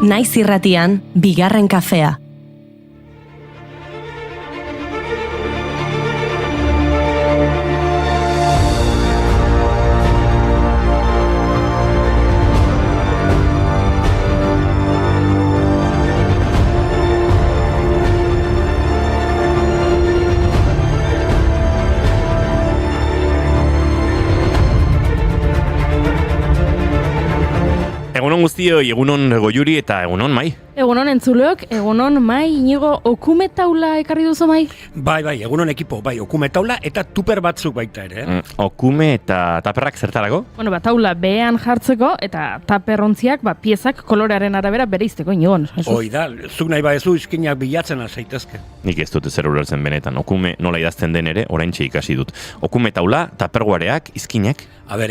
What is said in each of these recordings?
Naiz irratian, bigarren kafea. Egunon guztioi, egunon Goiuri eta egunon Mai. Egunon entzuleok, egunon Mai, Inigo, okume taula ekarri duzu Mai? Bai, egunon ekipo, okume taula eta tuper batzuk baita ere. Okume eta taperrak zertarako? Bueno, taula behean jartzeko eta taperrontziak piezak kolorearen arabera bereizteko Inigon. Hoi da, zuk nahi badezu izkinak bilatzen azaitezke. Nik ez dut zer ulertzen benetan, okume nola idazten den ere, oraintxe ikasi dut. Okume taula, taperguareak, izkinak.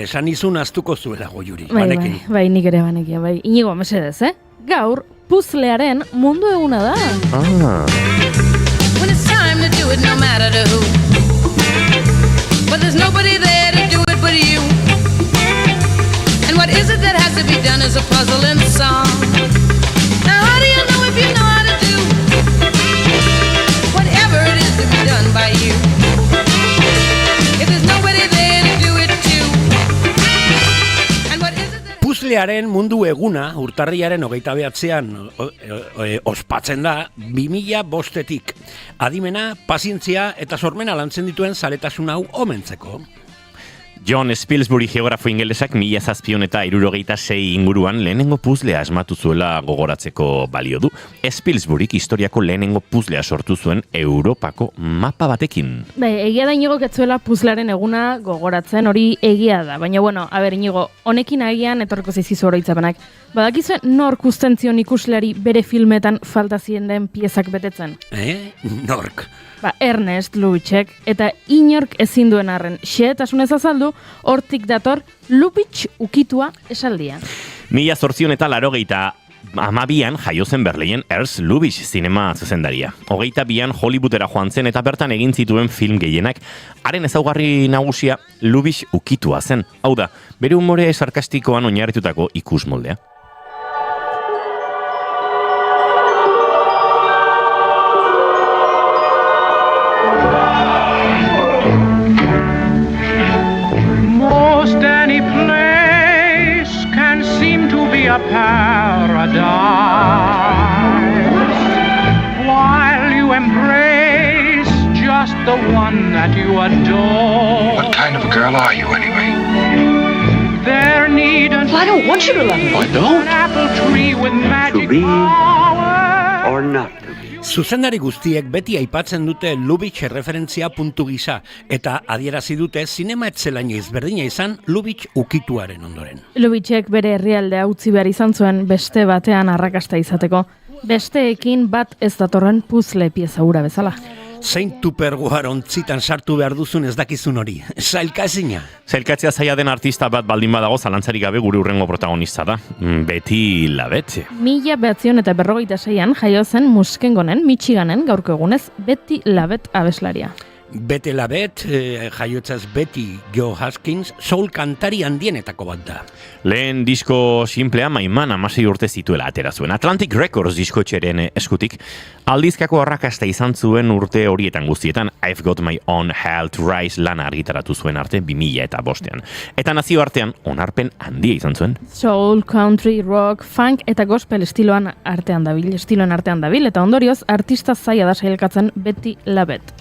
Esan izun astuko zuela Goiuri, banekin. Bai, nik ere banekin, bai. Inigo, mesedez, Gaur, puzlearen mundu eguna da. When it's time to do it no matter to who. But there's nobody there to do it but you. And what is it that has to be done is a puzzle and song. Now how do you know if you know how to do whatever it is to be done by you? If there's nobody there to do it too. And what is it that Puzlearen mundu eguna urtarriaren 29an ospatzen da 2005-etik. Adimena, pazientzia eta sormena lantzen dituen zaletasun hau omentzeko. John Spilsbury geografo ingelesak 1776 inguruan lehenengo puzlea asmatu zuela gogoratzeko balio du. Spilsburyk historiako lehenengo puzlea sortu zuen Europako mapa batekin. Egia da Inigo ketzuela puzlearen eguna gogoratzen, hori egia da. Baina, Inigo, honekin agian etorriko zizizu oroitzapenak. Badakizue nork uzten zion ikusleari bere filmetan falta ziren den piezak betetzen? Nork? Ernest Lubitschek, eta inork ezin duen arren xehetasunez azaldu, hortik dator Lubitsch ukitua esaldia. 1882an jaio zen Berlinen Ernst Lubitsch zinema zuzendaria. 22an Hollywoodera joan zen eta bertan egin zituen film gehienak. Haren ezaugarri nagusia Lubitsch ukitua zen. Hau da, bere umore sarkastikoan oinarritutako ikusmoldea. Any place can seem to be a paradise while you embrace just the one that you adore. What kind of a girl are you anyway? There needn't I don't want you to love me. I don't. an apple tree with magic To be power. or not to be. Zuzendari guztiek beti aipatzen dute Lubitsch erreferentzia puntu gisa eta adierazi dute zinema etzelainoiz berdina izan Lubitsch ukituaren ondoren. Lubitschek bere herrialdea utzi behar izan zuen beste batean arrakasta izateko. Besteekin bat ez datorren puzle pieza hura bezala. Zein tuperguar ontzitan sartu behar duzun ez dakizun hori. Zailka ezina. Zailkatzea zaila den artista bat baldin badago zalantzarik gabe gure hurrengo protagonista da. Betty LaBette. 1956an jaio zen Muskengonen, Michiganen, gaurko egunez Betty LaBette abeslaria. Betty LaBette, jaiotzaz Betty Joe Haskins, soul kantari handienetako bat da. Lehen disko simplea Maiman 16 urte zituela atera zuen. Atlantic Records diskotxeren eskutik. Aldizkako arrakasta izan zuen urte horietan guztietan. I've Got My Own Hell to Rise lana argitaratu zuen arte 2005an. Eta nazio artean onarpen handia izan zuen. Soul, country, rock, funk eta gospel estiloen artean dabil, eta ondorioz artista zaila da sailkatzen Betty LaBette.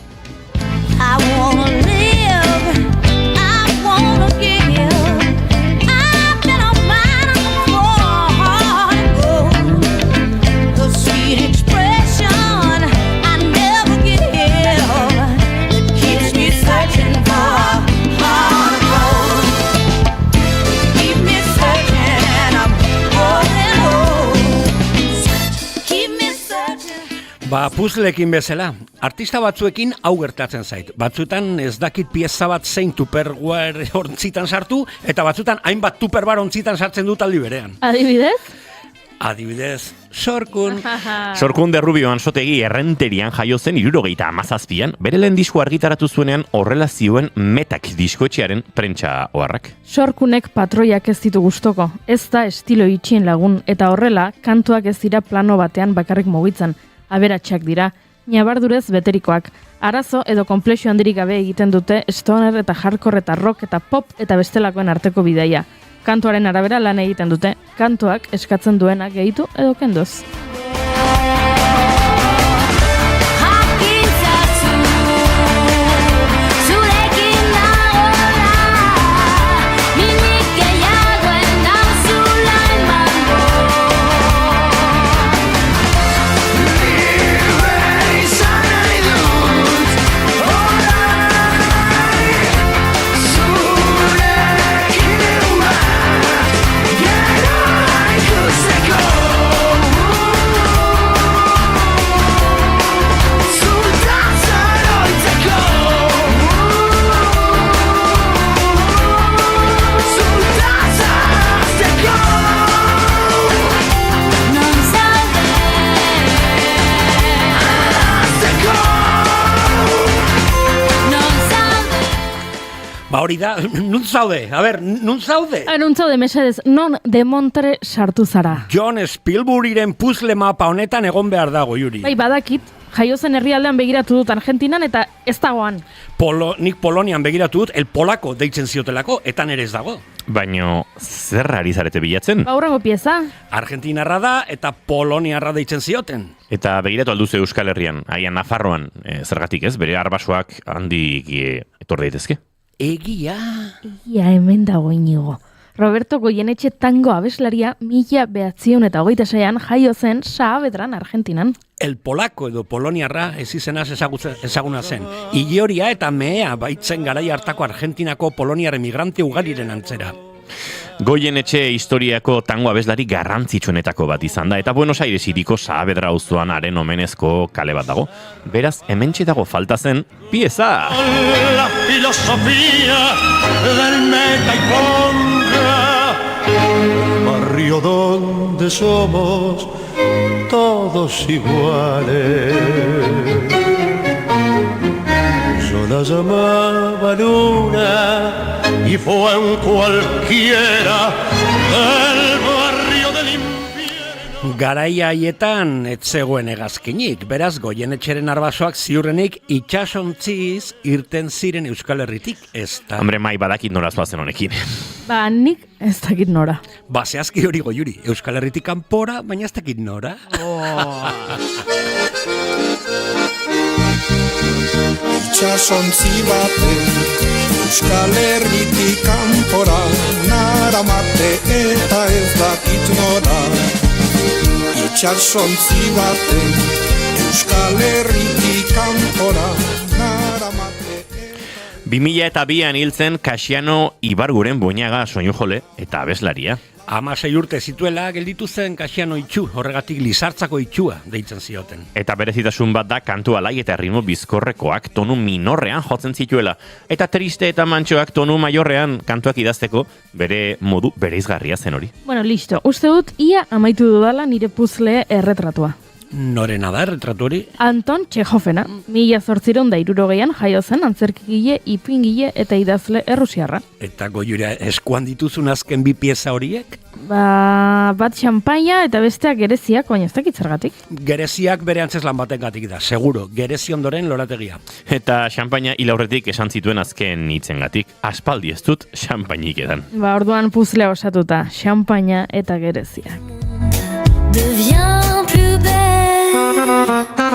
I wanna live, I wanna give. I've been a man for the sweet expression I never give. It keeps me searching for heart of gold. Keep me searching and I'm holding keep me searching. Puzleekin bezala, artista batzuekin hau gertatzen zait. Batzutan ez dakit pieza bat zein tuperguar ontzitan sartu, eta batzutan hainbat tuperbar ontzitan sartzen dut aldi berean. Adibidez? Adibidez, sorkun. Sorkun de Rubio Ansotegi Errenterian jaio zen 77an, bere lehen disko argitaratu zuenean horrela zioen Metak diskoetxearen prentsa oharrak. Sorkunek patroiak ez ditu gustoko, ez da estilo itxien lagun, eta horrela, kantuak ez dira plano batean bakarrik mugitzen, aberatsak dira, ñabardurez beterikoak. Arazo edo konplexu handirik gabe egiten dute stoner eta hardcore eta rock eta pop eta bestelakoen arteko bidaia. Kantuaren arabera lan egiten dute, kantuak eskatzen duena gehitu edo kendoz. Ba hori da, nun zaude? A ber, nun zaude? Nun zaude, mesedez, non de Montre sartu zara. John Spielbergiren puzzle mapa honetan egon behar dago, Juri. Bai, badakit, jaio zen herrialdean begiratu dut Argentinan eta ez dagoan. Nik Polonian begiratu dut, el polako deitzen ziotelako, eta nere ez dago. Baino, zer ari zarete bilatzen? Baurrengo pieza. Argentinarra da eta Poloniarra deitzen zioten. Eta begiratu alduze Euskal Herrian, aian Nafarroan, zergatik ez, bere arbasoak handik etor daitezke? Egia Hemen dago Inigo. Roberto Goyenetxe tango abeslaria 1926an jaio zen Saavedran, Argentinan. El polako edo poloniarra ez izenaz ezaguna zen. Ilioria eta mehea baitzen garai hartako Argentinako poloniar emigrante ugariren antzera. Goyenetxe historiako tango abeslari garrantzitsuenetako bat izan da, eta Buenos Aires hiriko Saavedra auzoan haren omenezko kale bat dago. Beraz, hementxe dago falta zen pieza! La filosofía del meta y ponga, barrio donde somos todos iguales. Yo la llamaba Luna y fue un cualquiera del barrio del infierno. Garai haietan ez zegoen hegazkinik, beraz Goyenetxeren arbasoak ziurrenik itxasontziz irten ziren Euskal Herritik, ez da. Hombre, mai badakit nora zoazen honekin. Ba, nik ez dakit nora. Ba, zehazki hori Goiuri, Euskal Herritik kanpora, baina ez dakit nora. Itxasontzi baten Euskal Herritik kanpora naramate eta ez dakit nora. Itxasontzi baten Euskal Herritik kanpora naramate. 2002an hiltzen Kasiano Ibarguren Boñaga soinujole eta abeslaria. 16 urte zituela gelditu zen Kasiano itxu, horregatik Lizartzako itxua deitzen zioten. Eta berezitasun bat da kantu alai eta ritmo bizkorrekoak tonu minorrean jotzen zituela. Eta triste eta mantxoak tonu maiorrean kantuak idazteko bere modu bereizgarria zen hori. Bueno, listo. Uste dut, ia amaitu dudala nire puzzle erretratua. Norena da erretratu hori? Anton Txehovena, 1860an jaio zen antzerkigile, ipingile eta idazle errusiarra. Eta Goiura eskuan dituzun azken bi pieza horiek? Ba, bat xampaina eta besteak gereziak, baina ez dakit zergatik. Gereziak bere antzeslan batengatik da, seguro. Gerezi ondoren lorategia. Eta xampaina hilaurretik esan zituen azken hitzengatik. Aspaldi ez dut xampainik edan. Ba, orduan puzzlea osatuta, xampaina eta gereziak. Devient plus belle,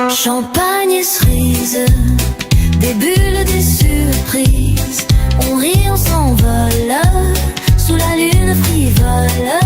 champagne et cerise, des bulles, des surprises, on rit, on s'envole, sous la lune frivole,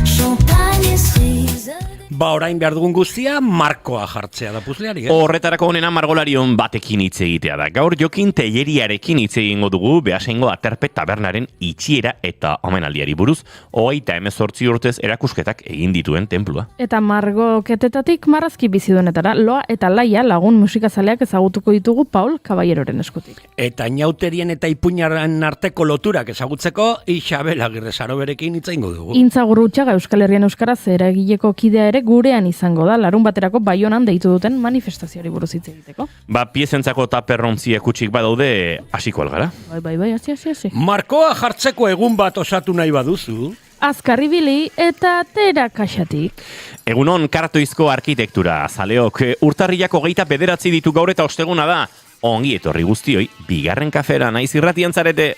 champagne et cerise. Ba, orain behar dugun guztia, markoa jartzea da puzzleari, Horretarako honena margolarion batekin hitz egitea da. Gaur Jokin Telleriarekin hitz egingo dugu Beasaingo Aterpe tabernaren itxiera eta omenaldiari buruz, 38 urtez erakusketak egin dituen tenplua. Eta margoketetatik marrazki biziduenetara, Loa eta Laia lagun musikazaleak ezagutuko ditugu Paul Caballeroren eskutik. Eta inauterien eta ipuinaren arteko loturak ezagutzeko, Isabel Agirre Saroberekin hitz egingo dugu. Intza Gurrutxaga Euskal Herrian Euskaraz eragileko kidea ere gurean izango da, larun baterako Baionan deitu duten manifestazioari buruz hitz egiteko. Piezentzako taperrontziak kutsik badaude, hasiko algara. Bai, hasi. Markoa jartzeko egun bat osatu nahi baduzu, Azkarribili eta tera kaxatik. Egunon kartoizko arkitektura, zaleok, urtarriak 29 ditu gaur eta osteguna da. Ongi etorri guztioi, bigarren kafera naiz irratian zarete.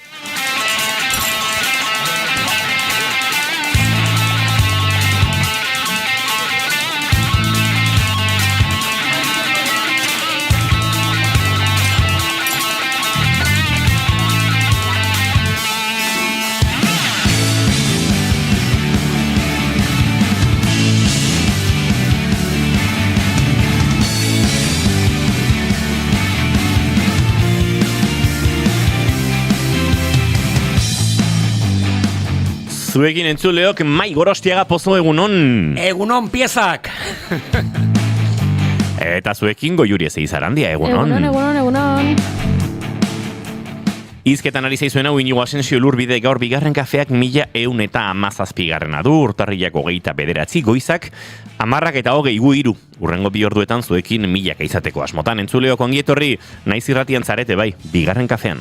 Zuekin entzuleok, Mai Gorostiaga Pozo egunon. Egunon piezak! Eta zuekin Goiuri Ezeizarandia egunon. Egunon. Izketan ari zaizuen hau Inigo Asensio Lurbide gaur bigarren kafeak 1117 du, urtarriak 29 goizak, 10:03, urrengo 2 orduetan zuekin 1000 izateko asmotan. Entzuleok ongi etorri, naiz irratian zarete bai, bigarren kafean.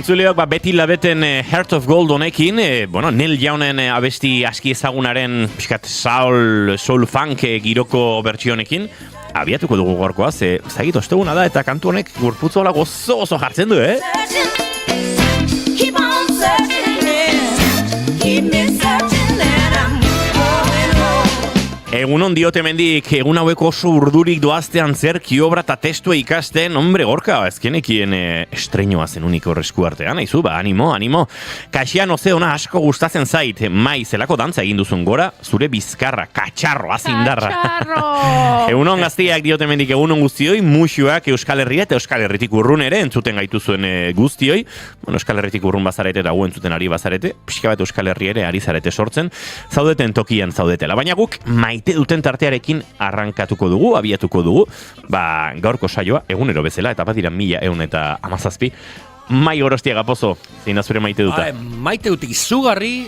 Entzuleok beti labeten Heart of Gold honekin, Neil Youngen abesti aski ezagunaren pixkat soul funk giroko bertsionekin, abiatuko dugu gorkoa, zagit osteguna da eta kantu honek gorputz hola gozo jartzen du, Keep on searching, keep me searching, and I'm going home. Egunon diote mendik, egun haueko oso urdurik doaztean zer kiobra eta testua ikasten, hombre gorka, ezkenekien estreinoa zen uniko resku artean, aizu, animo. Kaxian ozeona asko gustatzen zait, Mai, zelako dantza egin duzun gora, zure bizkarra, katxarro, azindarra. Egunon gaztiak diote mendik, egunon guztioi, musuak Euskal Herria eta Euskal Herritik urrun ere, entzuten gaituzuen guztioi, Euskal Herritik urrun bazarete eta gu entzuten ari bazarete, pixka bat Euskal Herri ere ari zarete sortzen, zaudeten tokian zaudetela, baina guk maite duten tartearekin arrankatuko dugu, abiatuko dugu, gaurko saioa, egunero bezala, eta bat dira 1117, Mai Gorostiaga Pozo, zein da zure maite duta? Maite dut izugarri,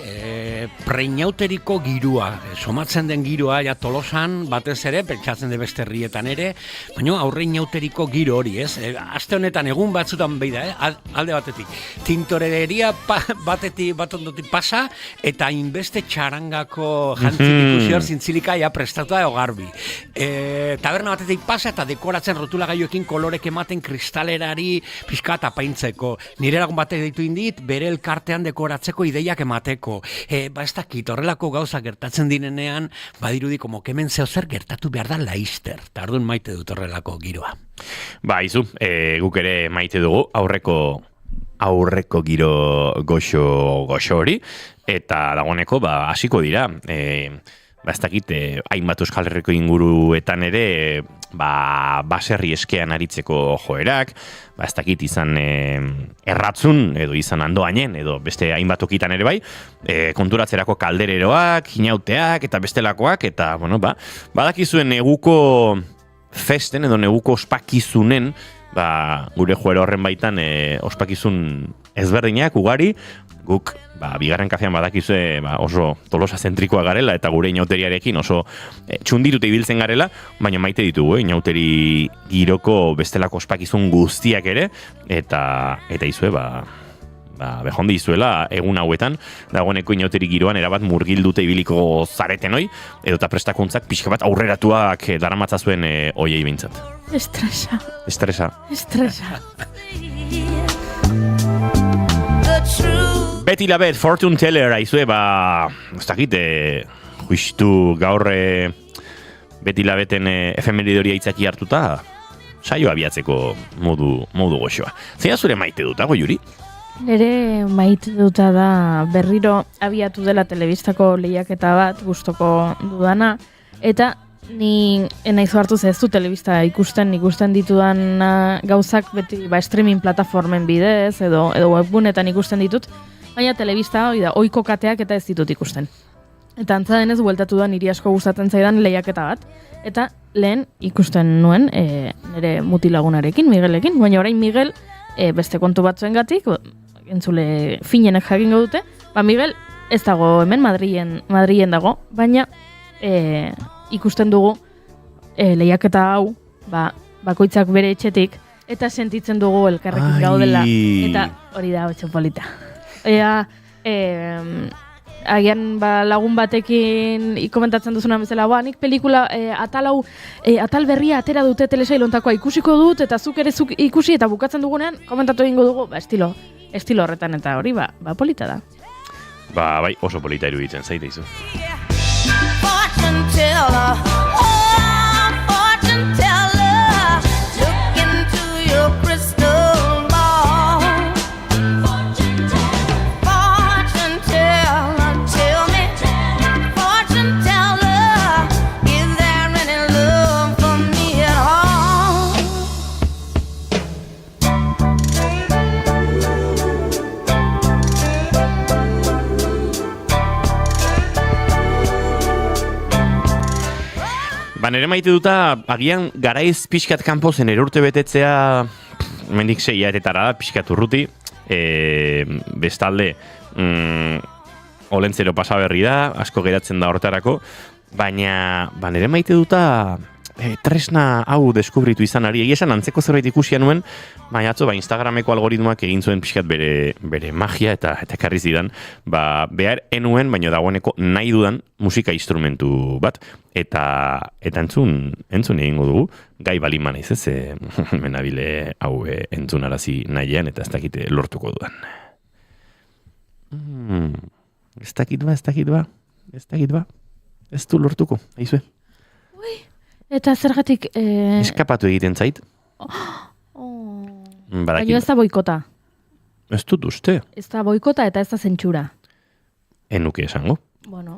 preinauteriko girua, somatzen den girua, ja Tolosan, batez ere, pentsatzen de beste herrietan ere, baina aurreinauteriko giro hori, ez? Aste honetan egun batzutan beida, alde batetik. Tintoreria bat ondotik pasa, eta inbeste txarangako jantzik ikusi hor zintzilika ja prestatuta ego garbi. Taberna batetik pasa, eta dekoratzen rotula gaioekin kolorek ematen kristalerari pixka eta paintzeko. Nire lagun batek ditu indit, bere elkartean dekoratzeko ideiak emateko. Ez dakit, horrelako gauza gertatzen dinenean, badirudi, como kemen zehozer gertatu behar da laizter. Tardun maite dut horrelako giroa. Izu, guk ere maite dugu, aurreko giro goxo hori, eta dagoeneko, hasiko dira, ez dakit, hainbat Euskal Herriko inguruetan ere, baserri eskean aritzeko joerak, ez dakit izan erratzun, edo izan andoainen, edo beste hainbat okitan ere bai, konturatzerako kaldereroak, inauteak, eta bestelakoak, eta, bueno, badakizuen neguko festen, edo neguko ospakizunen, gure joera horren baitan ospakizun ezberdinak, ugari, guk, bigarren kafean badakizue oso tolosa zentrikoa garela, eta gure inauteriarekin oso txunditute ibiltzen garela, baina maite ditugu, inauteri giroko bestelako ospakizun guztiak ere, eta izue, bejondi izuela egun hauetan, dagoeneko inauteri giroan erabat murgildute ibiliko zareten hoi, edo eta prestakuntzak pixka bat aurreratuak daramatza zuen oiei bintzat. Estresa. Betty Labet, Fortune Teller, aizue, ez dakit, justu gaur Betty Labeten efemeridoria itzaki hartuta, saio abiatzeko modu goxoa. Zeina zure maite duta, Juri? Nere maite duta da berriro abiatu dela telebistako lehiaketa bat, gustoko dudana, eta ni enaizu hartu ez du telebista ikusten ditudan gauzak beti streaming plataformen bidez edo webgunetan ikusten ditut, baina telebista hori da, ohiko kateak eta ez ditut ikusten. Eta antza denez bueltatu da niri asko gustatzen zaidan lehiaketa bat, eta lehen ikusten nuen nire mutilagunarekin, Miguelekin, baina orain Miguel beste kontu batzuengatik, entzule finenek jakingo dute, Miguel ez dago hemen Madrilen dago, baina ikusten dugu lehiaketa hau, bakoitzak bere etxetik, eta sentitzen dugu elkarrekin gaudela, eta hori da otxo polita. Agian lagun batekin komentatzen duzuna bezala, nik pelikula atal berria atera dute telesailontakoa ikusiko dut, eta zuk ere ikusi, eta bukatzen dugunean komentatu egingo dugu, estilo horretan, eta hori polita da. Bai, oso polita iruditzen zaite izu. Fortune teller, fortune teller, look into your crystal ball. Fortune teller, tell me, fortune teller, is there any love for me at all? Nere maite duta, agian garaiz pixkat kanpo zen erurte betetzea, mendik 6 hilabetetara da, pixkat urruti, bestalde, olentzero pasaberri da, asko geratzen da horretarako, baina nere maite duta, tresna hau deskubritu izanari, egia esan antzeko zerbait ikusia nuen, baina atzo, Instagrameko algoritmoak egin zuen pixkat bere magia eta ekarri zidan, behar enuen, baina dagoeneko nahi dudan musika instrumentu bat, eta entzun egingo dugu, gai balin naiz ez, menabile hau entzunarazi nahian, eta ez dakite lortuko dudan. Ez dakit ba, ez du lortuko, aizue. Eta zergatik... Eskapatu egiten zait. Baina ez da boikota. Ez dut uste. Ez da boikota eta ez da zentsura. Enuke esango. Bueno,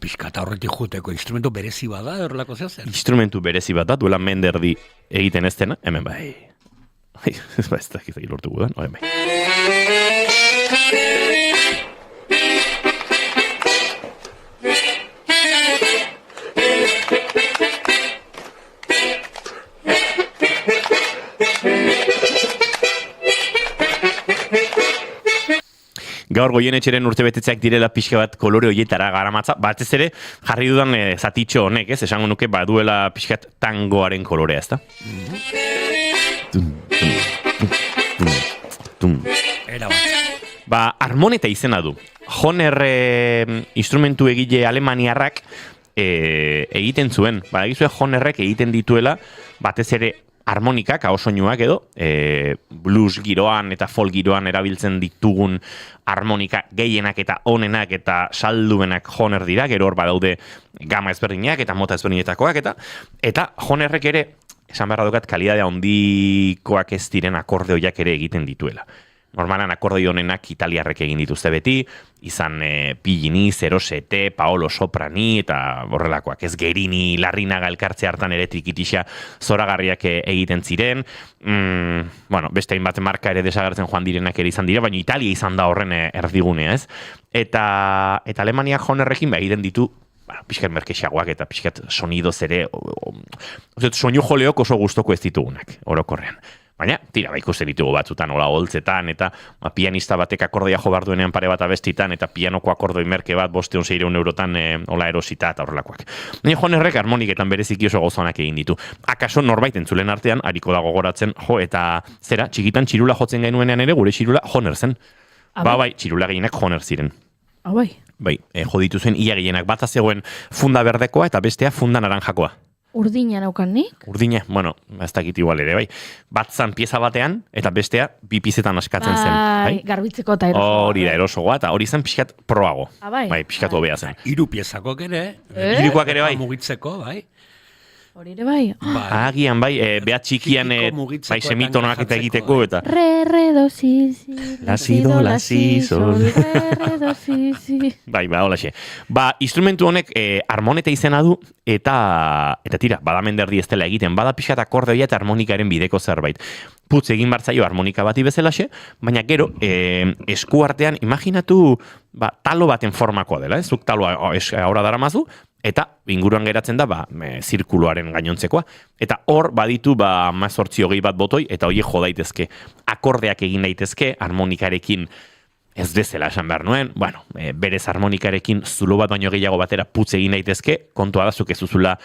Pixkata horretik juteko instrumentu berezi bada, horrelako zer? Instrumentu berezi bat da, duela menderdi egiten ez dena, hemen bai. Ez da gizaki lortu gudan, hemen bai. Gaur Goienetxeren urtebetetzeak direla pixka bat kolore horietara garamatza, batez ere jarri dudan zatitxo honek, ez? Esango nuke baduela pixkat tangoaren kolorea, ez da? Harmoneta izena du. Honer instrumentu egile alemaniarrak egiten zuen. Badagizue Honerrek egiten dituela batez ere harmonikak, ahosoinuak edo, blues giroan eta folk giroan erabiltzen ditugun harmonika gehienak eta onenak eta salduenak Honer dira, gero hor badaude gama ezberdinak eta mota ezberdinetakoak eta Honerrek ere, esan beharra dukat, kalidadea hondikoak ez diren akordeoiak ere egiten dituela. Normalan akordeio honenak italiarrek egin dituzte beti, izan Pillini, Zerosete, Paolo Soprani eta horrelakoak. Ez Gerini, Larrinaga elkartze hartan ere trikitixa zoragarriak egiten ziren. Bueno, beste hainbat marka ere desagertzen joan direnak ere izan dira, baina Italia izan da horren erdigunea, ez? Eta Alemaniak Honerrekin egiten ditu pixkat merkexagoak eta pixkat sonidoz ere, soinu joleok oso gustoko ez ditugunak, orokorrean. Baina, tira, ikusten ditugu batzutan, hola holtzetan, eta pianista batek akordea jo behar duenean pare bat abestitan, eta pianoko akordoi merke bat 500-600 eurotan hola erosita eta horrelakoak. Baina Honerrek harmoniketan bereziki oso gozonak egin ditu. Akaso norbait entzulen artean, hariko da gogoratzen, eta zera, txikitan txirula jotzen gainuenean ere, gure txirula Honer zen. Bai, txirula gehienak Honer ziren. Bai. Bai, jo dituzuen ia gehienak, bata zegoen funda berdekoa eta bestea funda naranjakoa. Urdina naukan nik? Urdina, bueno, ez dakit igual ere, bai. Bat zan pieza batean, eta bestea bi pizetan askatzen zen. Bai, garbitzeko eta erosogoa. Hori da, erosogoa, eta hori zen pixkat proago. Bai. Bai, pixkat hobea zen. 3 piezakok ere. Hirukoak ere bai. Mugitzeko, bai. Hori ere bai. Agian, bai, behat txikian, bai, semitonoak eta egiteko, eta... Re, do, si, la, si, do, la, si, sol. Re, do, si. Bai, holaxe. Instrumentu honek harmoneta izena du, eta tira, badamenderdi ez dela egiten, bada pixat akordeoia eta harmonikaren bideko zerbait. Putz egin bartzaio harmonika bati bezalaxe, baina gero, esku artean, imaginatu, talo baten formakoa dela, zuk taloa aurra daramazu, eta inguruan geratzen da, zirkuluaren gainontzekoa. Eta hor, baditu, 18 bat botoi, eta horiek jo daitezke. Akordeak egin daitezke, harmonikarekin ez bezala esan behar nuen, bueno, berez harmonikarekin zulo bat baino gehiago batera putz egin daitezke, kontua da zuk ez duzula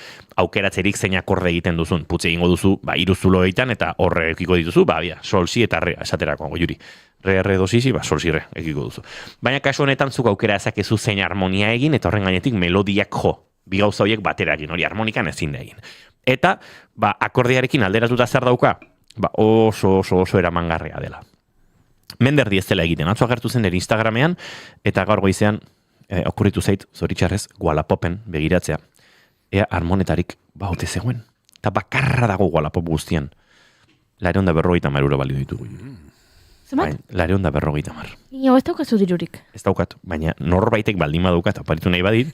aukeratzerik zein akorde egiten duzun. Putz egingo duzu, 3 zulo egiten, eta horre ekiko dituzu, sol, si eta re, esaterako, juri. Re, do, si, sol, si, re, ekiko duzu. Baina kasu honetan zuk aukera ezakezu zein harmonia egin, eta horren gainetik melodiak jo. Bi gauza horiek batera egin, hori harmonikan ezin da egin. Eta, akordearekin alderatuta zer dauka, oso eramangarria dela. Menderdi ez dela egiten, atzo agertu zen Instagramean, eta gaur goizean, okurritu zait, zoritxarrez, Walapopen begiratzea. Ea harmonetarik baute zegoen. Eta bakarra dago Wallapop guztian. 250 euro balio ditugu. Zemat? 250. Ino, ez daukazu dirurik. Ez daukat, baina norbaitek baldin badukat, aparitu nahi badit,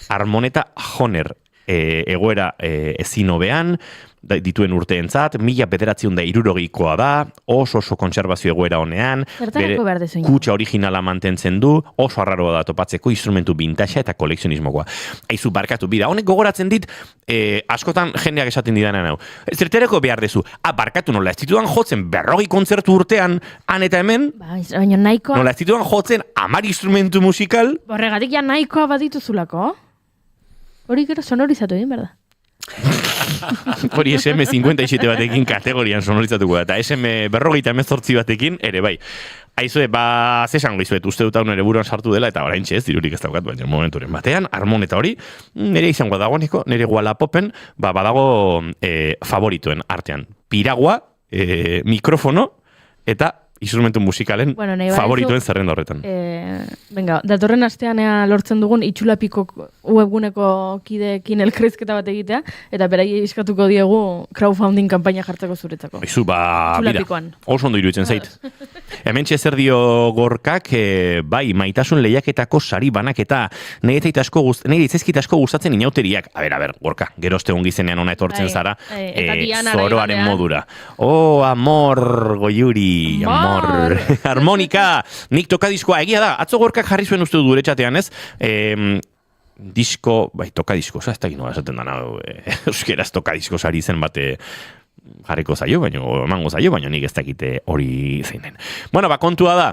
harmoneta Honer egoera ezin hobean, dituen urteentzat, 1960 da, oso kontserbazio egoera honean, bere kutxa originala mantentzen du, oso arraroa da topatzeko instrumentu vintage eta kolekzionismokoa. Aizu barkatu, bida, honek gogoratzen dit, askotan jendeak esaten didanean hau. Zertereko behar dezu, barkatu nola, ez ditudan jotzen 40 kontzertu urtean, han eta hemen, baina nahikoa... Nola ez ditudan jotzen 10 instrumentu musikal... Horregatik ja nahikoa badituzulako. Hori gero sonorizatu egin, berda? Hori SM57 batekin kategorian sonorizatuko da, eta SM48 batekin ere bai. Aizue, zesango izuet, uste dut hau nire buruan sartu dela, eta orain txez, dirurik ez daukat, baina momenturen batean, harmoneta hori, nire izango dagoeneko, nire Wallapopen, badago favoritoen artean. Piragua, mikrofono, eta instrumentu musikalen favoritoen zerrenda horretan. Venga, datorren astean lortzen dugun itxulapiko webguneko kideekin elkarrizketa bat egitea, eta berai eskatuko diegu crowdfunding kanpaina jartzeko zuretzako. Izu, bida, oso ondo iruditzen zait. Hementxe zer dio Gorkak, bai, maitasun lehiaketako sari banaketa, nire itzaizkit asko gustatzen inauteriak. A ber, Gorka, gerozte ongizenean ona etortzen zara, zoroaren modura. Oh, amor, goiuri, amor. Harmonika, nik tokadiskoa, egia da, atzo Gorkak jarri zuen uste du gure txatean, ez? Disko, bai, tokadisko, ez da ginoa esaten dana, euskeraz tokadisko sari zen bate jarriko zaio, emango zaio, baina nik ez dakite hori zeinen. Bueno, kontua da,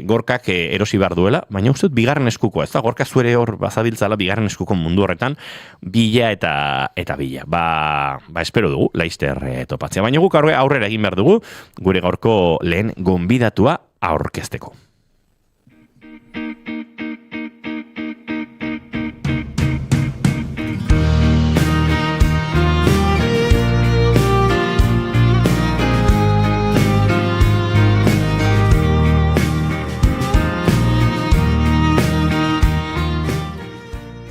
Gorkak erosi behar duela, baina uste dut bigarren eskukoa, ez da, Gorka zuere hor bazabiltzala bigarren eskuko mundu horretan, bila eta bila. Espero dugu, laizter topatzea. Baina guk aurrera egin behar dugu, gure gaurko lehen gonbidatua aurkezteko.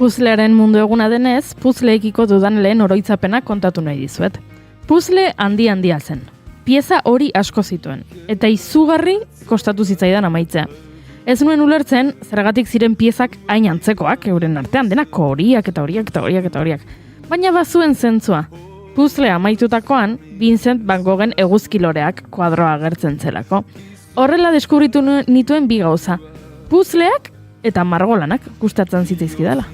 Puzlearen mundu eguna denez, puzleekiko dudan lehen oroitzapena kontatu nahi dizuet. Puzle handia zen. pieza hori asko zituen, eta izugarri kostatu zitzaidan amaitzea. Ez nuen ulertzen, zergatik ziren piezak hain antzekoak, euren artean denak horiak eta horiak eta horiak eta horiak. Baina bazuen zentzua. Puzzlea amaitutakoan, Vincent Van Goghen eguzkiloreak kuadroa agertzen zelako. Horrela deskubritu nituen bi gauza. Puzzleak eta margolanak gustatzen zitzaizkidala.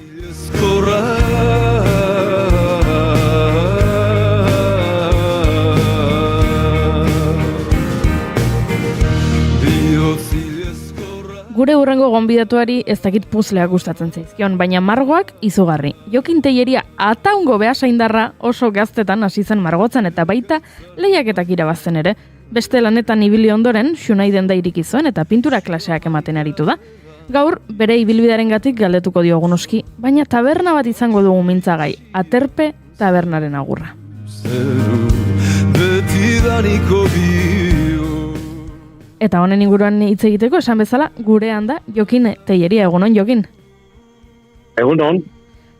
Gure hurrengo gonbidatuari ez dakit puzzleak gustatzen zaizkion, baina margoak izugarri. Jokin Telleria ataungo behasaindarra oso gaztetan hasi zen margotzen eta baita lehiaketak irabazten ere. Beste lanetan ibili ondoren, Xunai denda iriki zuen eta pintura klaseak ematen aritu da. Gaur, bere ibilbidearengatik galdetuko diogu noski, baina taberna bat izango dugu mintzagai, Aterpe tabernaren agurra. Eta honen inguruan hitz egiteko, esan bezala, gurean da Jokin Telleria. Egunon, Jokin? Egunon.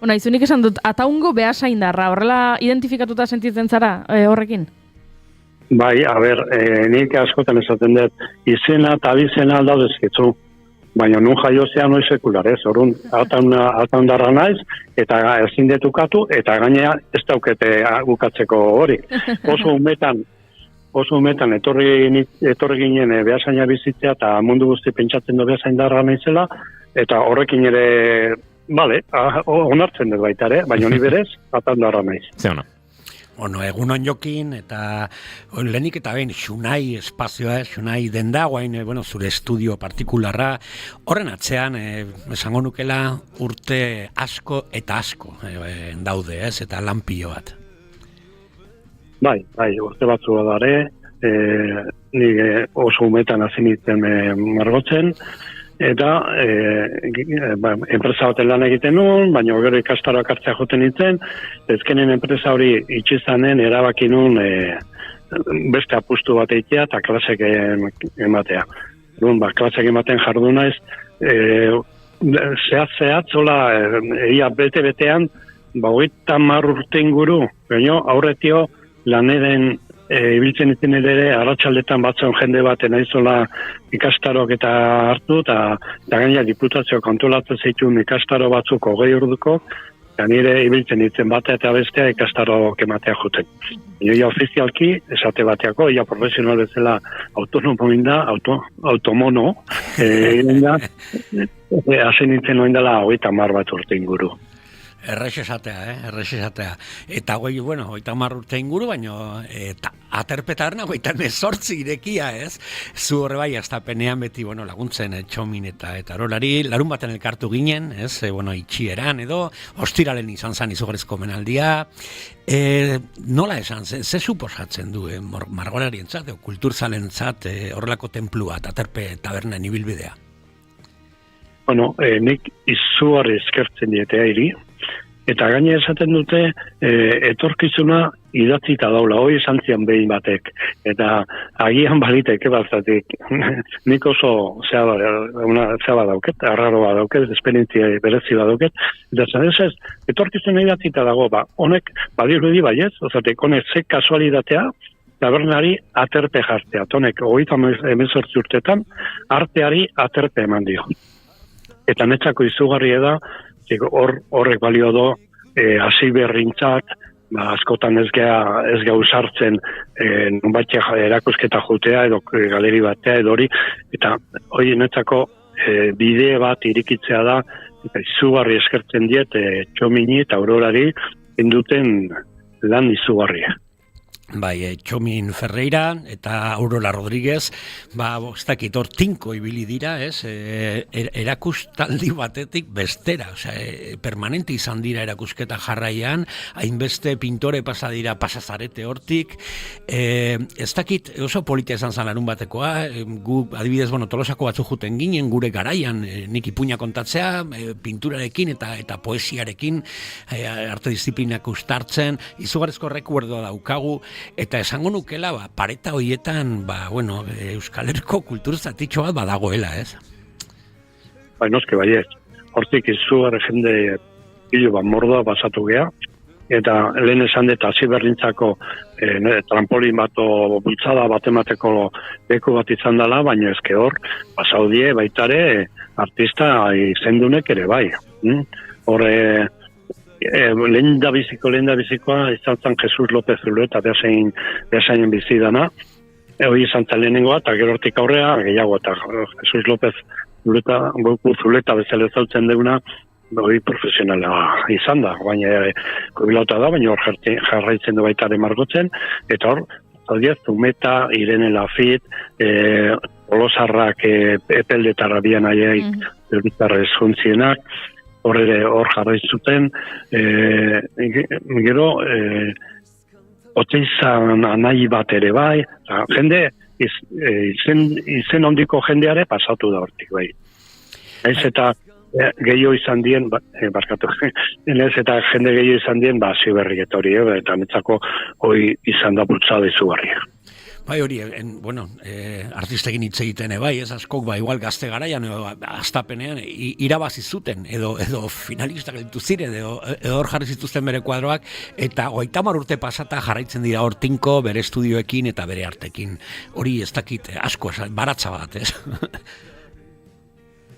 Bueno, izunik esan dut, ataungo behasaindarra, horrela identifikatuta sentitzen zara horrekin? Bai, nik askotan esaten dut, izena eta abizena aldaudezkitzu, baina nun jaiozea noiz sekular, ez? Orrun, ataundarra naiz, eta ezin detukatu, eta gainea ez daukete bukatzeko hori. Oso umetan etorri ginen behasaina bizitzea, eta mundu guzti pentsatzen du behasaindarra naizela, eta horrekin ere, onartzen dut baita ere, baina ni berez, ataundarra naiz. Zeona. Bueno, egunon Jokin, eta lehenik eta behin Xunai espazioa, Xunai denda, guain, zure estudio partikularra, horren atzean, esango nukela urte asko eta asko daude, ez, eta lanpilo bat. Bai, urte batzu dare, nik oso umetan hasi nintzen margotzen, eta enpresa baten lan egiten nuen, baina gero ikastaroak hartzea joten nintzen, ezkenen enpresa hori itxizanen erabaki nuen beste apustu bat egitea eta klasek ematea. Klasek ematen jardu naiz, zehatz, ia bete-betean, 30 urte inguru, baina aurretio laneren ibiltzen izen ere, arratsaldetan batzen jende baten aizola ikastarok eta hartu, eta gaina diputazio kontrolatzen zituen ikastaro batzuk 20 orduko, eta nire ibiltzen itzen batea eta bestea ikastarok ematea juten. Ia ofizialki, esate bateako, ia profesional bezala autonomo inda, automono, hasi nintzen noin dela 30 bat urte inguru. Errex esatea. Eta goi, 30 urte inguru, baina Aterpetarna 18 irekia, ez? Zu horre bai, aztapenean beti, laguntzen Txomin eta Rolari, larun baten elkartu ginen, ez? Itxieran edo, ostiralen izan zan izugarrizko menaldia. Nola esan, ze suposatzen du, margolarientzat, kulturzalentzat, horrelako tenplu bat, Aterpe tabernan ibilbidea? Nik izugarri eskertzen dietea hiri, eta gaine esaten dute etorkizuna idatzita daula, hoi esan zian behin batek, eta agian baliteke batzatik, nik oso zea dauket, arraroa dauket, esperientzia berezi dauket, eta ez, etorkizuna idatzita dago, honek badirudi baiez, honek ze kasualidatea, tabernari Aterpe jartzea, honek 38 urtetan, arteari Aterpe eman dio. Eta netzako izugarri da, horrek balio do, hasi berrintzat, askotan ez gau sartzen nunbaitxe erakusketa jutea, edo galeri batea, edo hori, eta hori netzako bide bat irikitzea da, eta izugarri eskertzen diet, Txomini eta Aurorari induten lan izugarria. Bai, Txomin Ferreira eta Aurora Rodríguez, ez dakit hor tinko ibili dira, ez? Erakustaldi batetik bestera, permanente izan dira erakusketa jarraian, hainbeste pintore pasa dira pasazarete hortik, ez dakit oso politia izan zan larun batekoa, gu adibidez, Tolosako batzu juten ginen, gure garaian, nik ipuina kontatzea, pinturarekin eta poesiarekin, arte disiplinak ustartzen, izugarrizko rekuerdoa daukagu, eta esango nukela, pareta horietan, Euskal Herriko kultur zatitxo bat badagoela, ez? Noske, baiez. Hortik izugarri jende pilo bat mordoa basatu gea, eta lehen esan dut hasi berrintzako trampolin bat o bultzada bat emateko leku bat izan dela, baina eske hor, pasaudie baitare artista izendunek ere bai. Hor, lehen da bizikoa izan zen Jesus López Zuleta, behasainen bizi dana, hori izan zen lehenengoa, eta gero hortik aurrea, gehiago, eta Jesus López Zuleta bezala ezautzen deuna, hori profesionala izan da, baina jubilauta da, baina hor jarraitzen du baita margotzen, eta hor, Zumeta, Irene Lafit, Olosarrak epeldetarra bian aiei, euritarrez juntzienak, hor jarraitzuten, gero, Oteizan anai bat ere bai, jende, izen ondiko jendeare pasatu da hortik bai. Ez eta gehiago izan dien, barkatu, ez eta jende gehiago izan dien, ziberri eta hori, eta netzako hori izan da bultzada izugarria. Bai hori, artistekin hitz egiten bai, ez askok, igual gazte garaian, astapenean, irabazi zuten, edo finalistak gelditu ziren, edo hor jarri zituzten bere kuadroak, eta 30 urte pasata jarraitzen dira hor tinko, bere estudioekin eta bere artekin. Hori ez dakit, asko, baratza bat, ez?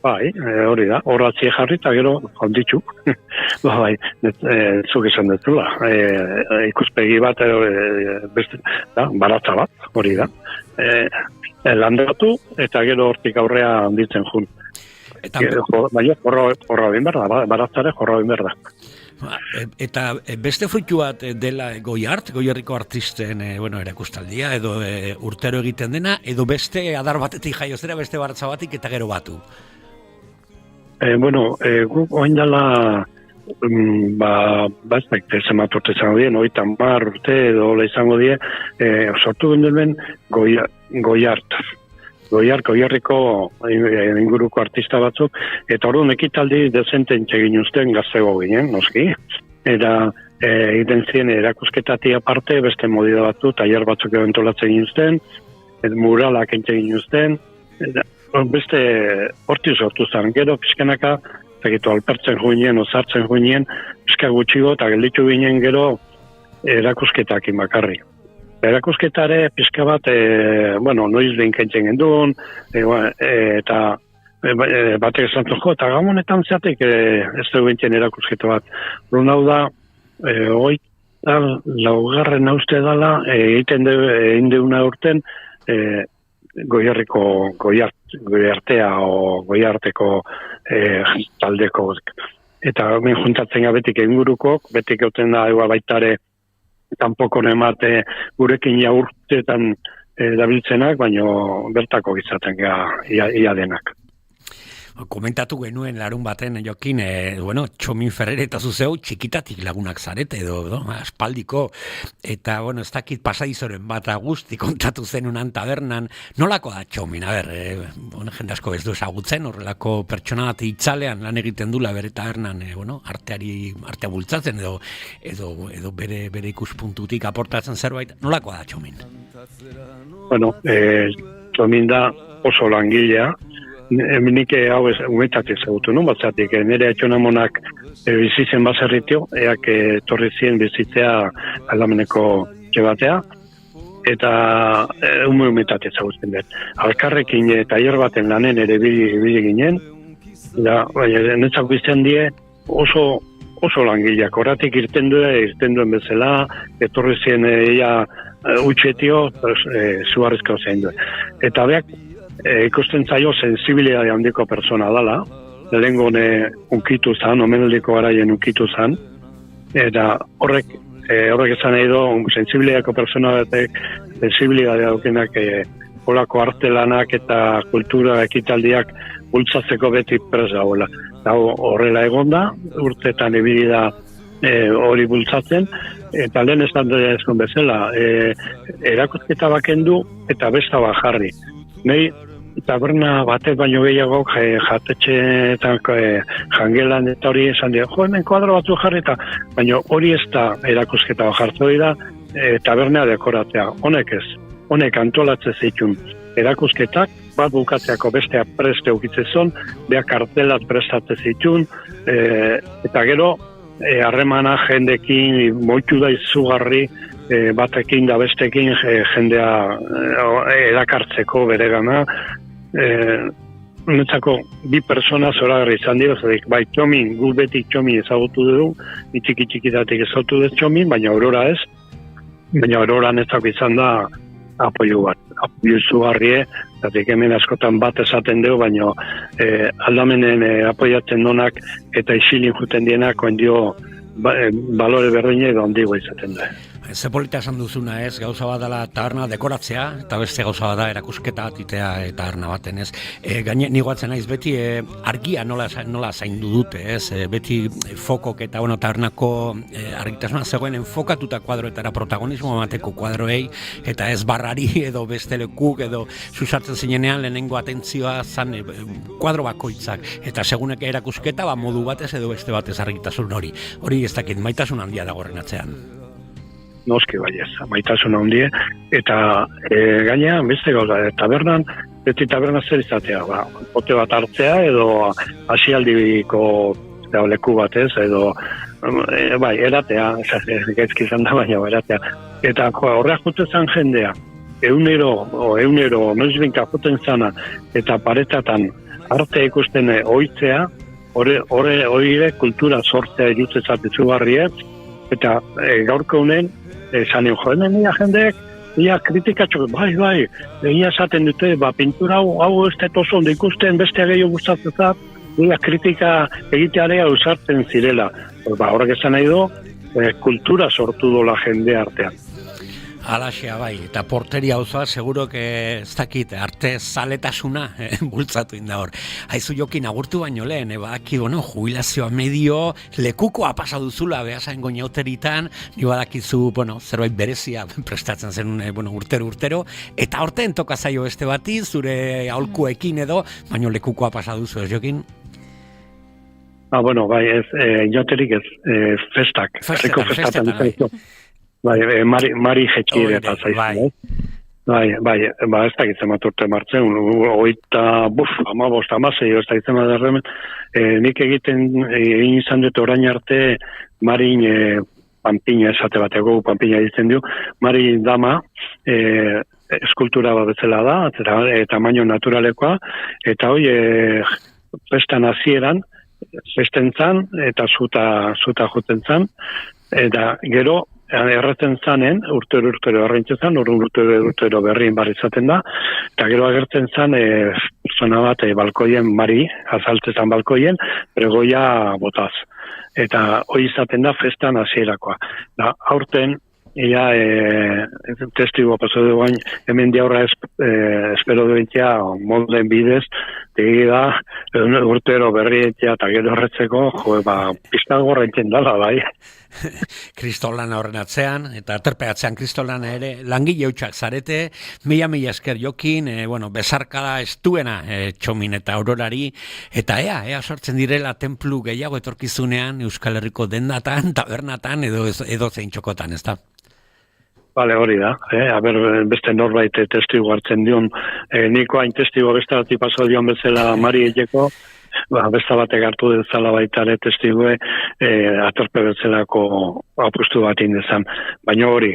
Bai, hori da, horratzi jarri eta gero handitzu. Bai, zuk esan dezula. Ikuspegi bat, baratza bat, hori da. Landatu eta gero hortik aurrea handitzen jun. Baina jorra ben berda, baratzare jorra ben berda. Eta beste fruitu bat dela Goierriko artisten erakustaldia, edo urtero egiten dena, edo beste adar batetik jaiozera, beste baratza batik eta gero batu. Guk oin dela, ez emat urte izango die, 30 urte edo izango die, sortu genduen Goierriko inguruko artista batzuk, eta orduan ekitaldi dezenten txegin usten gaztego ginen, noski, eta egiten ziren erakusketatik aparte, beste modida batzu, tailer batzuk eventolatzen ginen, muralak egin usten, beste horti sortu zen, gero pixkanaka, alpertzen juinien, ozartzen juinien, pixka gutxigo, eta gelditu ginen gero erakusketak inbakarri. Erakusketare pixka bat, noiz behin kentzen gendun, eta batek esan zuko, eta gamonetan zeatek ez dugu bentien erakusketa bat. Run hau da, laugarren uste dela, egiten deuna urten, Goiartea o Goiarteko taldeko. Eta hemen juntatzen betik ingurukok, betik euten da baitare tanpoko nemate gurekin urteetan dabiltzenak, baino bertako gizaten ia denak. Komentatu genuen larun baten jokin, Txomin Ferrer eta zuzeu txikitatik lagunak zarete edo, aspaldiko, eta, ez dakit pasadizoren bat guzti kontatu zen unan tabernan, nolako da Txomin, jende asko ez du ezagutzen, horrelako pertsona bat itzalean lan egiten dula bere tabernan, artea bultzatzen edo bere ikuspuntutik aportatzen zerbait, nolako da Txomin? Txomin da oso langilea, nik hau umetatik ezagutu nun, batzatik, nire atxonamonak bizitzen baserritio, eak torri zien bizitzea aldameneko txebatea, eta umetatik ezagutzen dut. Alkarrekin tailer baten lanen ere bili ginen, netzak bizten die oso langileak, horretik irten duen bezala, etorri zien utxetio, zuarrizko zein duen. Eta beak, ikusten zaio sensibilidade handiko persona dala, lehengo unkitu zan, omenaldiko garaien unkitu zan, eta horrek esan nahi do, sensibilidadeko persona batek, sensibilidadea dukenak olako artelanak eta kultura ekitaldiak bultzatzeko beti prez dagoela. Horrela egonda, urtetan ibili da hori bultzatzen, eta lehen esan dezkon bezala, erakusketa bakendu eta besta bajarri. Nei, taberna batek baino gehiago jatetxeetan jangelan eta hori esan dira, hemen kuadro batzu jarri eta baino hori ez da erakusketa jartzo da tabernea dekoratzea. Honek antolatzen zitun erakusketak, bat bukatzeako bestea preste ukitzezon, beha kartelak prestatzen zitun, eta gero harremana jendekin moitu da izugarri batekin da bestekin jendea erakartzeko beregana. Netzako bi persona zoragarri izan dira, bai Txomin, gu beti Txomin ezagutu dugu, txiki-txikitatik ezagutu dut Txomin, baina Aurora ez. Baina Aurora netzako izan da apoio bat. Apoio izugarrie, zatik hemen askotan bat esaten dugu, baina aldamenen apoiatzen donak eta isilin juten dienak ondio balore berdine edo ondigo izaten da. Ze polita esan duzuna ez, gauza bat dela taberna dekoratzea, eta beste gauza bat da erakusketa bat itea taberna baten ez. Gaine, nigoatzen naiz beti argia nola zaindu dute ez, beti fokok eta tabernako argitasuna zegoen enfokatuta kuadroetara protagonismo emateko kuadroei, eta ez barrari edo beste lekuk edo susartzen zinenean lehenengo atentzioa zan kuadro bakoitzak, eta segunek erakusketa modu batez edo beste batez argitasun hori. Hori ez dakit, maitasun handia dago horren atzean. Noski baiez, maitasuna handie, eta gainean beste gauza, tabernan, beti taberna zer izatea, pote bat hartzea edo hasialdiko leku batez, edo bai, eratea, gaizki izan da, baina eratea. Eta horreak juten zan jendea, eunero, noiz binka juten zana, eta paretatan arte ikusten oitzea, hori kultura sortzea irutzezat izugarriez, eta gaurko honen, esanen joenen ia jendeek, ia kritikatxo, bai, ia esaten dute, pintura hau ez oso ondo ikusten, beste gehiago gustatzezat, ia kritika egitearea usartzen zirela. Horrek esan nahi du, kultura sortu dola jende artean. Alaxea bai, eta porteria auzoa seguro ez dakit, arte zaletasuna bultzatu inda hor. Haizu Jokin agurtu baino lehen, badaki, jubilazioa medio, lekukoa pasa duzula, behasain goinauteritan, ni badakizu, zerbait berezia prestatzen zen, urtero, eta horten toka zaio beste bati, zure aholkuekin edo, baino lekukoa pasa duzu, ez Jokin? Bai, ez, joterik ez, festak. Festetan, bai, Mari jetxire eta zaizun, bai, ez dakitzen maturte martzen, amazei, ez dakitzen maderremen, nik egin izan dut orain arte, Marin Pampina esate bateko, Pampina ditzen du, Marin dama, eskultura bat bezala da, tamaino naturalekoa, eta hoi, festan hasieran, festen zan, eta zuta juten zan, eta gero, erretzen zanen, urtero erreintzen zan, urtero berrien barri izaten da, eta gero agertzen zan, zona bat, balkoien Mari, azaltzezan balkoien, pregoia botaz. Eta hori izaten da festan hasierakoa. Da, aurten, testigo paso duan, hemen diaurra espero duentia, molden bidez, da, urtero berrietia eta gero horretzeko, piztan gorrentzen dala, bai. Kristolan horren atzean, eta aterpeatzean Kristolan ere, langile hutsak zarete, mila esker Jokin, bezarkada estuena Txomin eta Aurorari, eta ea sortzen direla tenplu gehiago etorkizunean Euskal Herriko dendatan, tabernatan, edo zein txokotan, ez da? Bale, hori da, beste norbait testigo hartzen dion, niko hain testigo bestarati paso dion bezala Mari eteko, besta batek hartu dezala baitare testigue atorpe betzelako apustu bat indezan. Baina hori,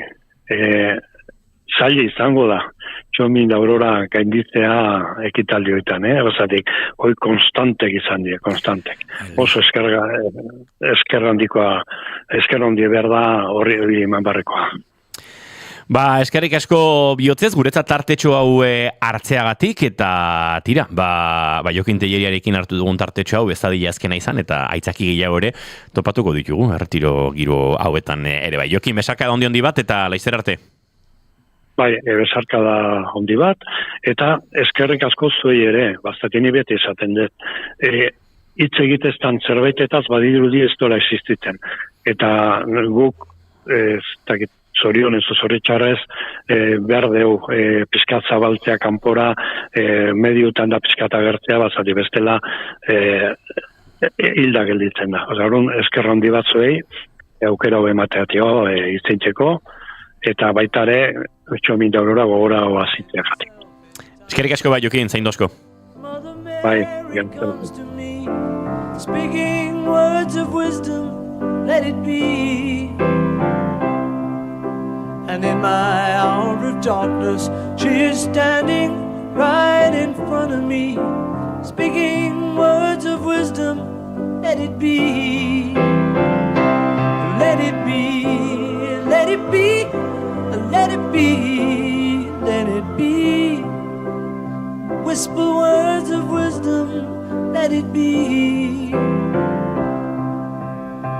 zaila izango da, Txomin da Aurora gainditzea ekitaldioetan, bazatik, hoi konstantek izan die, konstantek. Oso esker handie behar da horri eman barrekoa. Eskerrik asko bihotzez, guretzat tartetxo hau hartzeagatik, eta tira, Jokin Telleriarekin hartu dugun tartetxo hau bezadila azkena izan, eta aitzaki gehiago ere topatuko ditugu, erretiro giro hauetan ere. Jokin, besarka da ondi bat, eta laizzer arte? Besarka da ondi bat, eta eskerrik asko zuei ere, bastatini beti esaten dut. Hitz egiteztan zerbaitetaz badirudi ez dola existitzen. Eta guk, zorionez, zoritxarrez, behar deu pizkat zabaltzea kanpora, mediotan da pizkat agertzea, bazati bestela hilda gelditzen da. Horren, esker handi batzuei, aukera hobe emateatio izteintzeko, eta baitare, Txomin da Aurora gogora oazitzea jatik. Eskerrik asko Jokin, zain dozko. Speaking words of wisdom, let it be. And in my hour of darkness, she is standing right in front of me, speaking words of wisdom. Let it be, let it be, let it be, let it be, let it be. Whisper words of wisdom, let it be.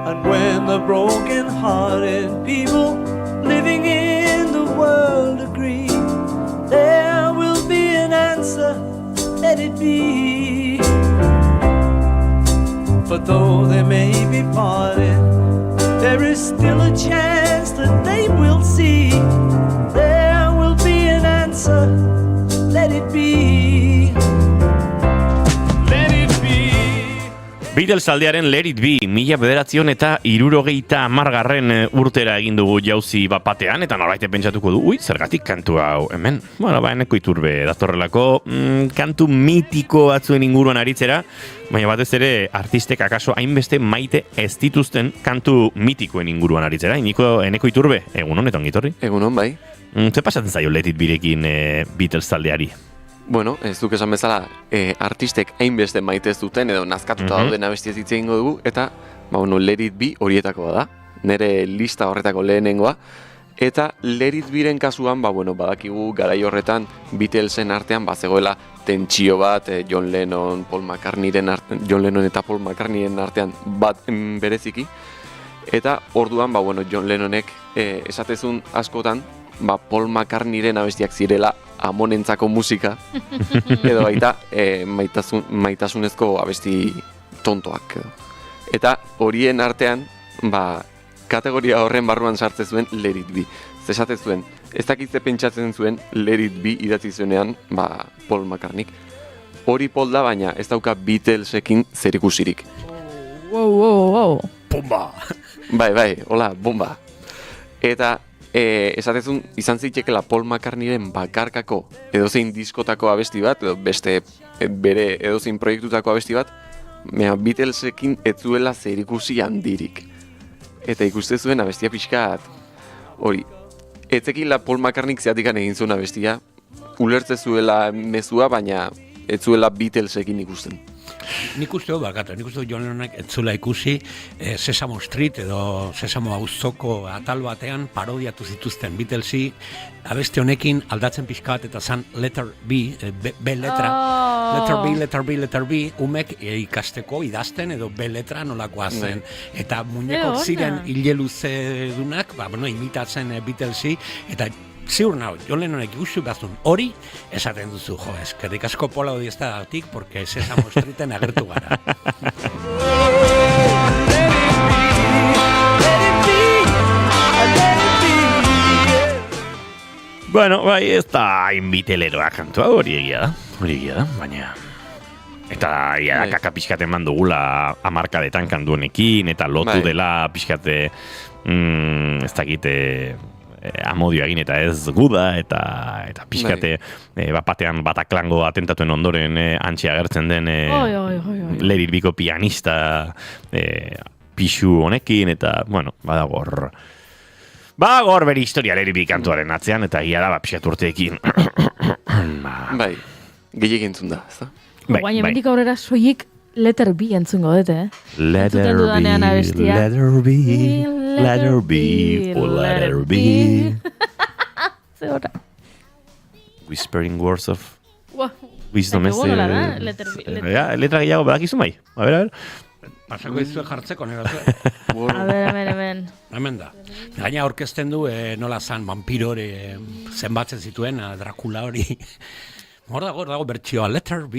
And when the broken-hearted people living in the world agree, there will be an answer, let it be. But though they may be parted, there is still a chance that they will see. There will be an answer, let it be. Let it be. Beatles taldearen Let It Be, 1970 urtera egin dugu jauzi bapatean, eta norbaite pentsatuko du, zergatik kantu hau hemen? Bueno, eneko Iturbe datorrelako, kantu mitiko batzuen inguruan aritzera, baina batez ere artistek akaso hainbeste maite ez dituzten kantu mitikoen inguruan aritzera. Eneko Iturbe, egun honetan gitorri? Egun hon, bai. Ze pasatzen zaio Let It Berekin Beatles taldeari? Bueno, ez duk esan bezala, artistek hainbeste maite ez duten edo nazkatuta dauden abestiez hitz egingo dugu, eta Let It Be horietako da, nire lista horretako lehenengoa, eta Let It Beren kasuan, badakigu garai horretan Beatlesen artean bazegoela tentsio bat, John Lennon eta Paul McCartneyren artean bat bereziki, eta orduan, John Lennonek esatezun askotan, Paul McCartneyren abestiak zirela amonentzako musika, edo baita maitasunezko abesti tontoak. Eta horien artean, kategoria horren barruan sartzen zuen Let It Be. Zesate zuen, ez dakitze pentsatzen zuen Let It Be idatzi zuenean, Paul McCartneyk. Hori Paul da, baina ez dauka Beatlesekin zerikusirik. Wow. Bomba! Bai, hola, bomba. Eta esatezun izan zitekela Paul McCartneyren bakarkako edozein diskotako abesti bat, edo beste bere edozein proiektutako abesti bat, Beatlesekin ez zuela zerikusi handirik. Eta ikuste zuen abestia pixkat hori. Etzekila Paul McCartneyk zeatikan egin zuen abestia, ulertze zuela mezua, baina ez zuela Beatlesekin ikusten. Nik uste dut John Lennonek ez zuela ikusi Sesame Street edo Sesamo auzoko atal batean parodiatu zituzten Beatlesi, abeste honekin aldatzen pixka bat eta zan letter B, B letra, letter B, umek ikasteko idazten edo B letra nolakoa zen. Eta muñekok ziren hile luze dunak, imitatzen Beatlesi, eta ziur nahi, John Lennonek ikusi bazun hori, esaten duzu, eskerrik asko Pola hori ez da datik, porque Sesamo Streeten agertu gara. Bueno, bai, ez da hainbiteleroa kantua, hori egia da, baina... Eta kaka pixkate eman dugula hamarkadetan kanduenekin, eta lotu dela pixkate, ez dakite... amodioa egin eta ez guda, eta pixkate bapatean Bataklango atentatuen ondoren antxe agertzen den Let It Beko pianista pixu honekin, eta, badagor bere historia Let It Be kantuaren atzean, eta gira da, pixkat urteekin. Bai, gehiek entzun da, ez da? Baina mendik aurrera soilik Letter B entzungo dute, Letter B, Letter B, Letter B. Zehora. Whispering words of wisdom. Letra gehiago badakizu mai. A ver. Pasako izue jartzeko, nero zuen. Hemen da. Gaina orkesten du nola zan vampiro hori zenbatzen zituen, Dracula hori. Hor dago bertxioa, letter B.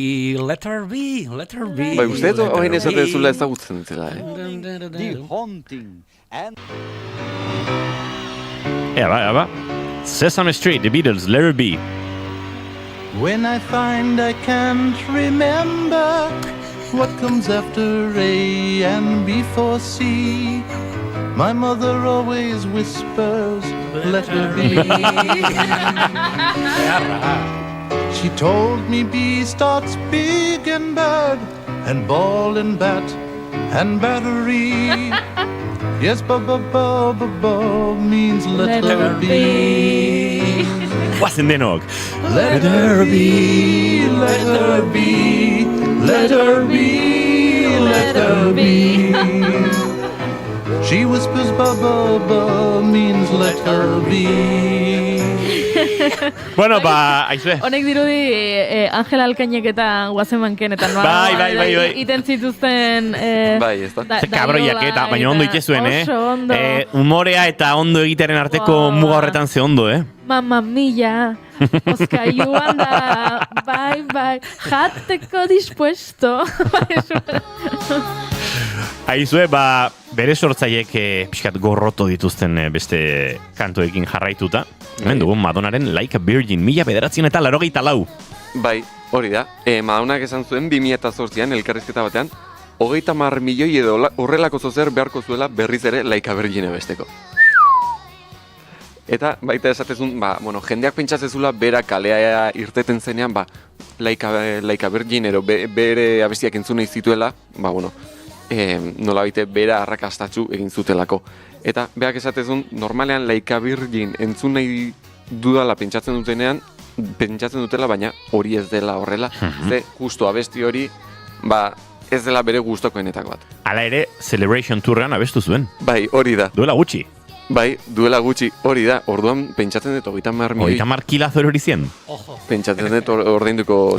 Bai, uste edo horrein esaten zula ezagutzen zela, The Haunting. Ba. Sesame Street, The Beatles, Let It Be. When I find I can't remember what comes after A and before C, my mother always whispers, let her be. She told me B starts big and bad, and ball and bat and battery. Yes, ba means let her be. Guazen denok. Let her be, let her be, let her be, let her be. She whispers ba means let her be. Bueno, aizue. Honek dirudi Angela Alkainek eta Guazen Mankenetan. Bai. Iten zituzten... Bai, ez da. Ze kabroiak eta, baina ondo itezuen, Oso ondo. Humorea eta ondo egitearen arteko muga horretan ze ondo, Mamma mia, oskailuan da, bai, jateko dispuesto. Aizue, bere sortzaiek pixkat gorroto dituzten beste kantoekin jarraituta. Hemen dugu Madonnaren Like a Virgin, 1984. Bai, hori da. Madonnak esan zuen 2008an elkarrizketa batean, 30 milioi edo horrelako zozer beharko zuela berriz ere Like a Virgin besteko. Eta baita esatezun, jendeak pentsatzezula bera kalea irteten zenean, Like a Virgin ero bere abestiak entzun nahi zituela, nola baite bera arrakastatzu egin zutelako. Eta berak esatezun, normalean Like a Virgin entzun nahi dudala pentsatzen dutela, baina hori ez dela horrela. Ze justo abesti hori, ez dela bere gustokoenetako bat. Hala ere, Celebration Tourrean abestu zuen. Bai, hori da. Duela gutxi. Bai, duela gutxi, hori da. Orduan pentsatzen dut 30 milioi. 30 kilazo erori zien. Pentsatzen dut ordainduko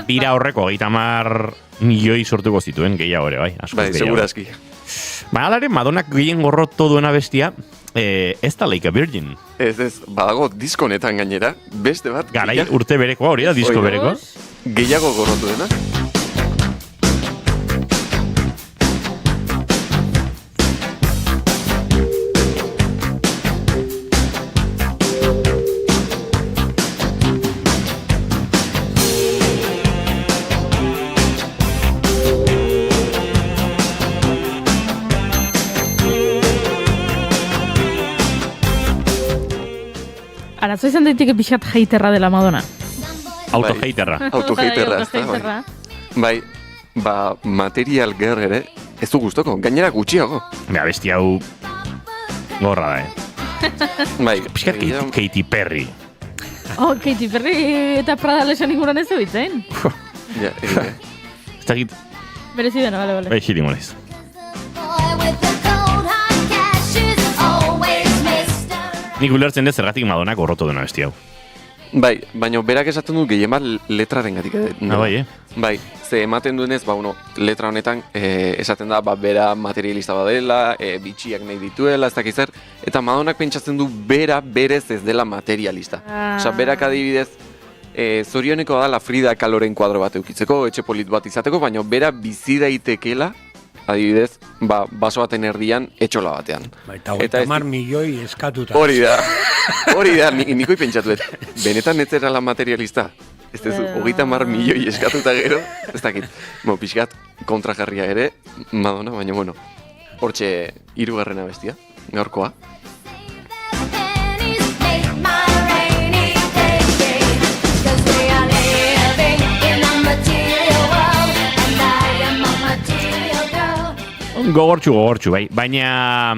bira horreko 30 milioi sortuko zituen gehiago ere, bai. Bai, seguraski. Alare, Madonnak gehien gorroto duena bestia, ez da Like a Virgin. Ez, badago diskonetan gainera, beste bat. Garai urte berekoa, hori da, disko berekoa. Gehiago gorrotu dena. Arazo izan daiteke pixat haterra dela Madonna. Autohaterra. Autohaterra, ez da. Bai, material ger ere, ez du gustoko, gainera gutxiago. Besti hau gorra da, Bai. Piskat Katy Perry. Katy Perry eta Prada lesan inguran ez duitzen. Ja, ez dakit. Berezi dena, bale. Bai, xiringo naiz. Nik ulertzen dut zergatik Madonnak gorroto dena besti hau. Bai, baina berak esaten du gehien bat letraren gatik. Bai, Bai, ze ematen duenez, letra honetan esaten da, bera materialista badela, bitxiak nahi dituela, ez dakiz zer, eta Madonnak pentsatzen du bera berez ez dela materialista. Osa, berak adibidez, zorioneko da la Frida Kahloren kuadro bat eukitzeko, etxe polit bat izateko, baina bera bizi daitekela, adibidez, baso baten erdian, etxola batean. Eta 30 milioi eskatuta. Hori da, nikoi pentsatuet. Benetan ez zera la materialista. Ez ez, 30 milioi eskatuta gero, ez dakit. Pixkat kontrajarria ere, Madonna, baina hortxe 3. bestia, gaurkoa. Gogortxu, bai. Baina,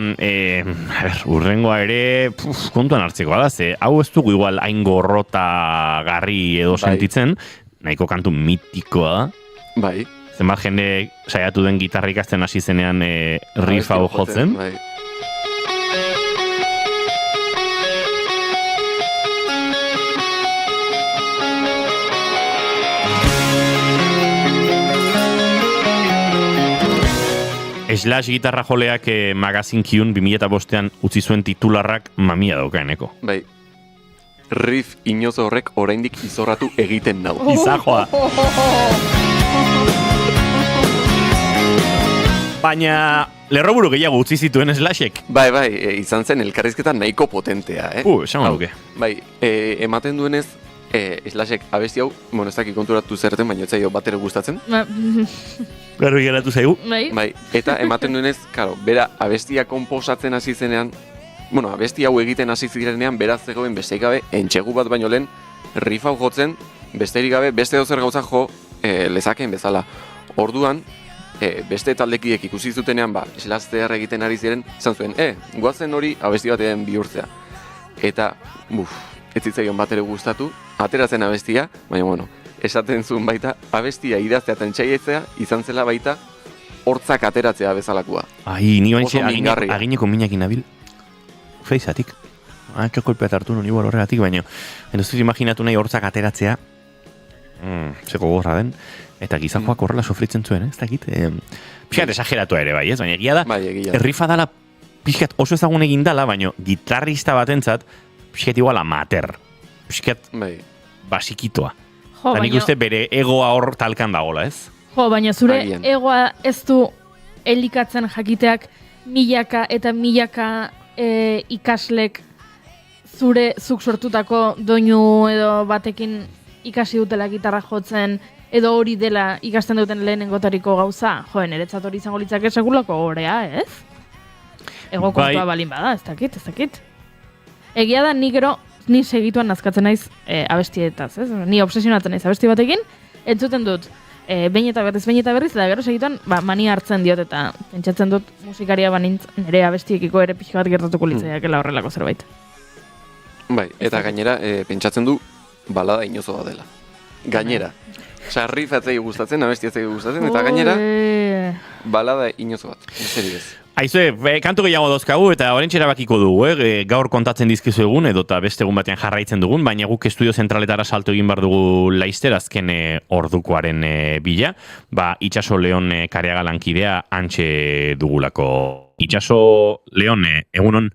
urrengoa ere, kontuan hartzekoa da, ze hau ez dugu igual hain gorrota garri edo sentitzen, nahiko kantu mitikoa da. Bai. Zenbat jende saiatu den gitarra ikasten hasi zenean riff hau jotzen. Bai. Slash gitarra joleak Magazine Q-un 2005an utzi zuen titularrak mamia daukaeneko. Bai. Riff inozo horrek oraindik izorratu egiten nau. Izajoa. Baina lerroburu gehiago utzi zituen Slashek. Bai, izan zen elkarrizketa nahiko potentea, Esan duke. Bai, ematen duenez, Slashek abesti hau, ez dakik konturatu zerten, baina ez zaio batero gustatzen. Garbi geratu zaigu. Bai, eta ematen duenez, bera abestia konposatzen hasi zenean, abesti hau egiten hasi zirenean, beraz zegoen besteik gabe, entxegu bat baino lehen, riff hau jotzen, besterik gabe, beste dozer gauza jo lezakeen bezala. Orduan, beste taldekiek ikusi zutenean, eslaztear egiten ari ziren, izan zuen, guazen hori abesti batean bihurtzea. Eta, ez zitzaion bat ere gustatu, ateratzen abestia, baina bueno, esaten zuen baita, abestia idaztea eta entxaietzea izan zela baita hortzak ateratzea bezalakoa. Ai, ni baintxe agineko minakin nabil, feizatik. Kolpea hartu non igual horregatik, baina ez dut imaginatu nahi hortzak ateratzea, zeko gorra den, eta gizakoak horrela sofritzen zuen, ez dakit? Pixkat esageratu ere bai, ez? Baina egia da, errifa dala pixkat oso ezagun egin dala, baina gitarrista batentzat pixkat igual amater, pixkat basikitoa. Eta nik uste bere egoa hor talkan dagoela, ez? Jo, baina zure egoa ez du elikatzen jakiteak milaka eta milaka ikaslek zuk sortutako doinu edo batekin ikasi dutela gitarra jotzen, edo hori dela ikasten duten lehenengotariko gauza. Jo, niretzat hori izango litzake segulako gorea, ez? Ego kontua balin bada, ez dakit. Egia da, ni segituan nazkatzen naiz abestietaz, ez? Ni obsesionatzen naiz abesti batekin, entzuten dut behin eta berriz, eta gero segituan mania hartzen diot, eta pentsatzen dut musikaria banintz nire abestiekiko ere pixka bat gertatuko litzaiakela horrelako zerbait. Bai, eta gainera pentsatzen du balada inozo bat dela. Gainera. Sarri fatzei gustatzen, abestiatzei gustatzen, eta gainera balada inozo bat. Aizue, kantu gehiago dozkagu eta orentxe erabakiko dugu, gaur kontatzen dizkizu egun edo eta beste egun batean jarraitzen dugun, baina guk estudio zentraletara salto egin behar dugu Laister azken ordukoaren bila, Itxaso Leon Kareaga lankidea antxe dugulako. Itxaso Leon, egunon?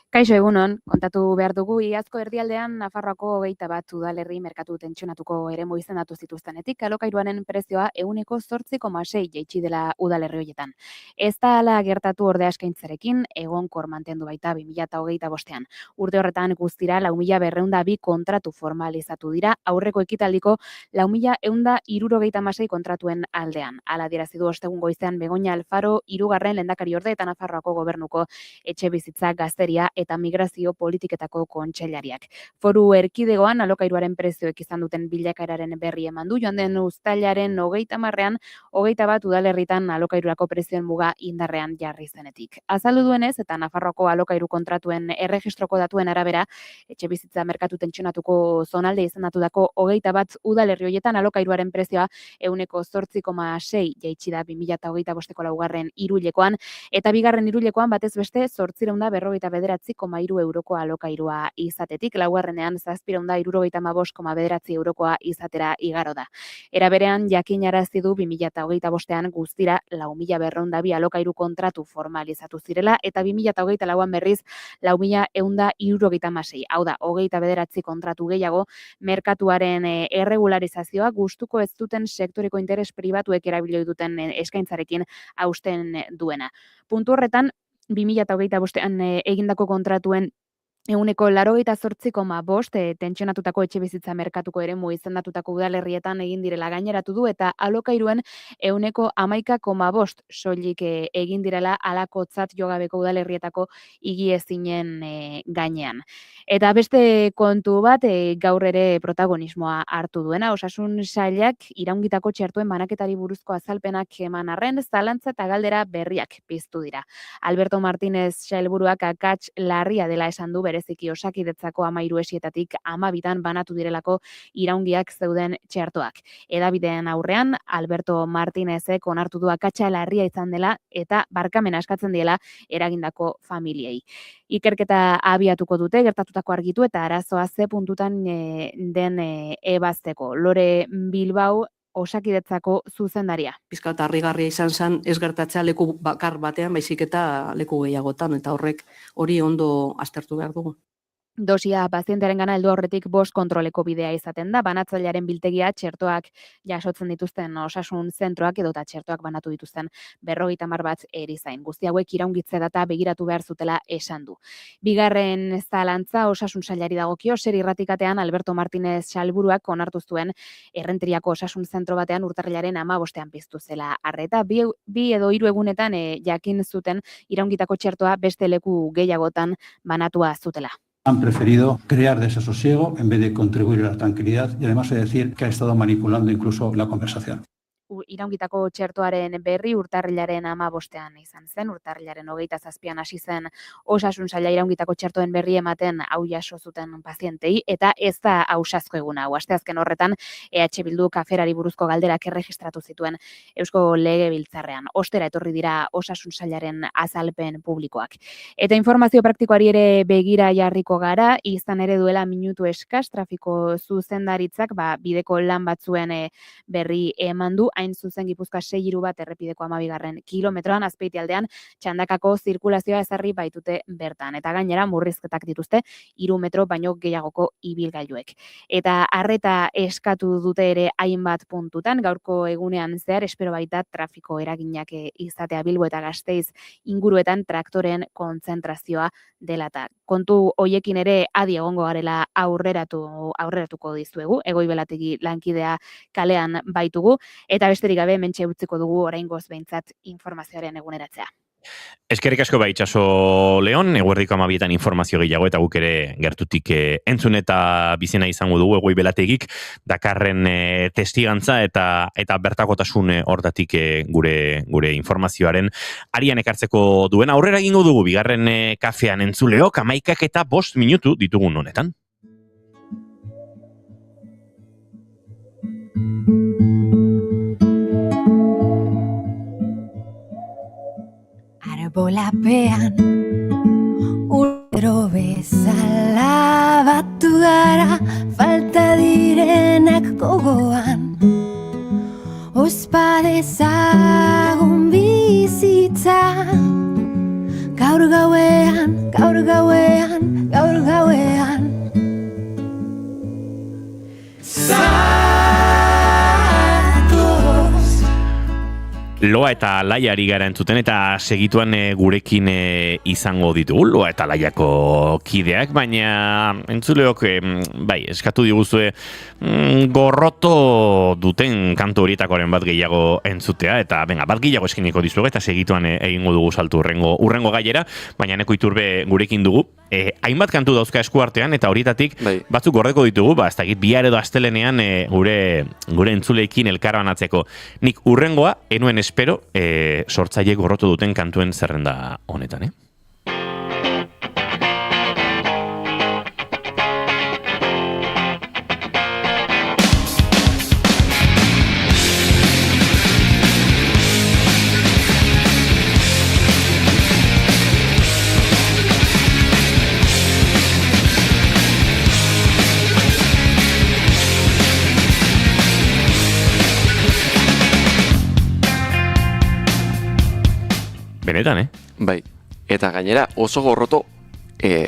Kaixo egunon, kontatu behar dugu, iazko erdialdean Nafarroako 21 udalerri merkatu tentsionatuko eremu izendatu zituztenetik, alokairuaren prezioa 8,6 jaitsi dela udalerri horietan. Ez da hala gertatu ordea eskaintzarekin, egonkor mantendu baita 2025ean. Urte horretan guztira 4.202 kontratu formalizatu dira, aurreko ekitaldiko 4.176 kontratuen aldean. Hala adierazi du ostegun goizean Begoña Alfaro, 3. lehendakariorde eta Nafarroako gobernuko etxebizitza gazteria eta migrazio politiketako kontseilariak. Foru erkidegoan alokairuaren prezioek izan duten bilakaeraren berri eman du, joan den uztailaren 30ean 21 udalerritan alokairurako prezioen muga indarrean jarri zenetik. Azaldu duenez eta Nafarroako alokairu kontratuen erregistroko datuen arabera, etxebizitza merkatu tentsionatuko zonalde izendatutako 21 udalerri horietan alokairuaren prezioa 8,6 jaitsi da 2025eko 4. hiruhilekoan, eta 2. hiruhilekoan batez beste 849,3 euroko alokairua izatetik, 4. 775,9 eurokoa izatera igaro da. Era berean jakinarazi du 2025ean guztira 4.202 alokairu kontratu formalizatu zirela eta 2024an berriz 4.176. Hau da, 29 kontratu gehiago merkatuaren erregularizazioa gustuko ez duten sektoreko interes pribatuek erabili duten eskaintzarekin hausten duena. Puntu horretan 2025ean egindako kontratuen 88,5 tentsionatutako etxebizitza merkatuko eremu izendatutako udalerrietan egin direla gaineratu du, eta alokairuen 11,5 soilik egin direla alakotzat jogabeko udalerrietako higiezinen gainean. Eta beste kontu bat gaur ere protagonismoa hartu duena, Osasun Sailak iraungitako txertuen banaketari buruzko azalpenak eman arren, zalantza eta galdera berriak piztu dira. Alberto Martínez sailburuak akats larria dela esan du, bereziki Osakidetzako 13 esietatik 12 banatu direlako iraungiak zeuden txertoak. Hedabideen aurrean, Alberto Martínezek onartu du akatsa larria izan dela eta barkamena eskatzen diela eragindako familiei. Ikerketa abiatuko dute, gertatutako argitu eta arazoa ze puntutan den ebazteko. Lore Bilbao, Osakidetzako zuzendaria. Pizkat harrigarria izan zen ez gertatzea leku bakar batean, baizik eta leku gehiagotan, eta hori ondo aztertu behar dugu. Dosia pazientearengana heldu aurretik 5 kontroleko bidea izaten da, banatzailearen biltegia txertoak jasotzen dituzten osasun zentroak edota txertoak banatu dituzten 50 bat erizain. Guzti hauek iraungitze data begiratu behar zutela esan du. Bigarren zalantza Osasun Sailari dagokio, Ser irratikatean Alberto Martínez sailburuak onartu zuen Errenteriako osasun zentro batean urtarrilaren 15ean piztu zela arreta. Bi edo 3 egunetan jakin zuten iraungitako txertoa beste leku gehiagotan banatua zutela. Han preferido crear desasosiego en vez de contribuir a la tranquilidad, y además he de decir que ha estado manipulando incluso la conversación. iraungitako txertoaren berri urtarrilaren 15ean izan zen, urtarrilaren 27ean hasi zen Osasun Saila iraungitako txertoen berri ematen hau jaso zuten pazientei, eta ez da ausazko eguna hau. Asteazken horretan EH Bildu kaferari buruzko galderak erregistratu zituen Eusko Legebiltzarrean. Ostera etorri dira Osasun Sailaren azalpen publikoak. Eta informazio praktikoari ere begira jarriko gara, izan ere duela minutu eskas trafiko zuzendaritzak bideko lan batzuen berri eman du, hain zuzen Gipuzkoa 6 bat errepideko 12. kilometroan Azpeitialdean txandakako zirkulazioa ezarri baitute bertan. Eta gainera murrizketak dituzte 3 metro baino gehiagoko ibilgailuek. Eta arreta eskatu dute ere hainbat puntutan, gaurko egunean zehar espero baita trafiko eraginak izatea Bilbo eta Gasteiz inguruetan traktoren kontzentrazioa dela eta. Kontu hoiekin ere adi egongo garela aurreratuko dizuegu, Egoibelategi lankidea kalean baitugu, eta besterik gabe mentxe utziko dugu oraingoz behintzat informazioaren eguneratzea. Eskerrik asko itxaso Leon, eguerdiko 12etan informazio gehiago eta guk ere gertutik entzun eta bizena izango dugu Egoibelategik dakarren testigantza eta bertakotasun hortatik gure informazioaren arian ekartzeko duen. Aurrera egingo dugu bigarren kafean entzuleok 11:05 minutu ditugun honetan. Arbolapean urtero bezala batu gara, falta direnak gogoan, ospa dezagun bizitza. Gaur gauean, gaur gauean, gaur gauean Loa eta Laiari gara entzuten eta segituan gurekin izango ditugu Loa eta Laiako kideak, baina entzuleok eskatu diguzue gorroto duten kantu horietakoren bat gehiago entzutea, eta bat gehiago eskiniko dizuegu eta segituan egingo dugu saltu urrengo gaiera, baina Neko Iturbe gurekin dugu. Hainbat kantu dauzka esku artean eta horietatik batzuk gordeko ditugu, ez dakit bihar edo astelenean gure entzuleekin elkarbanatzeko. Nik urrengoa enuen espero sortzaile gorrotu duten kantuen zerrenda honetan, Benetan, Bai, eta gainera oso gorroto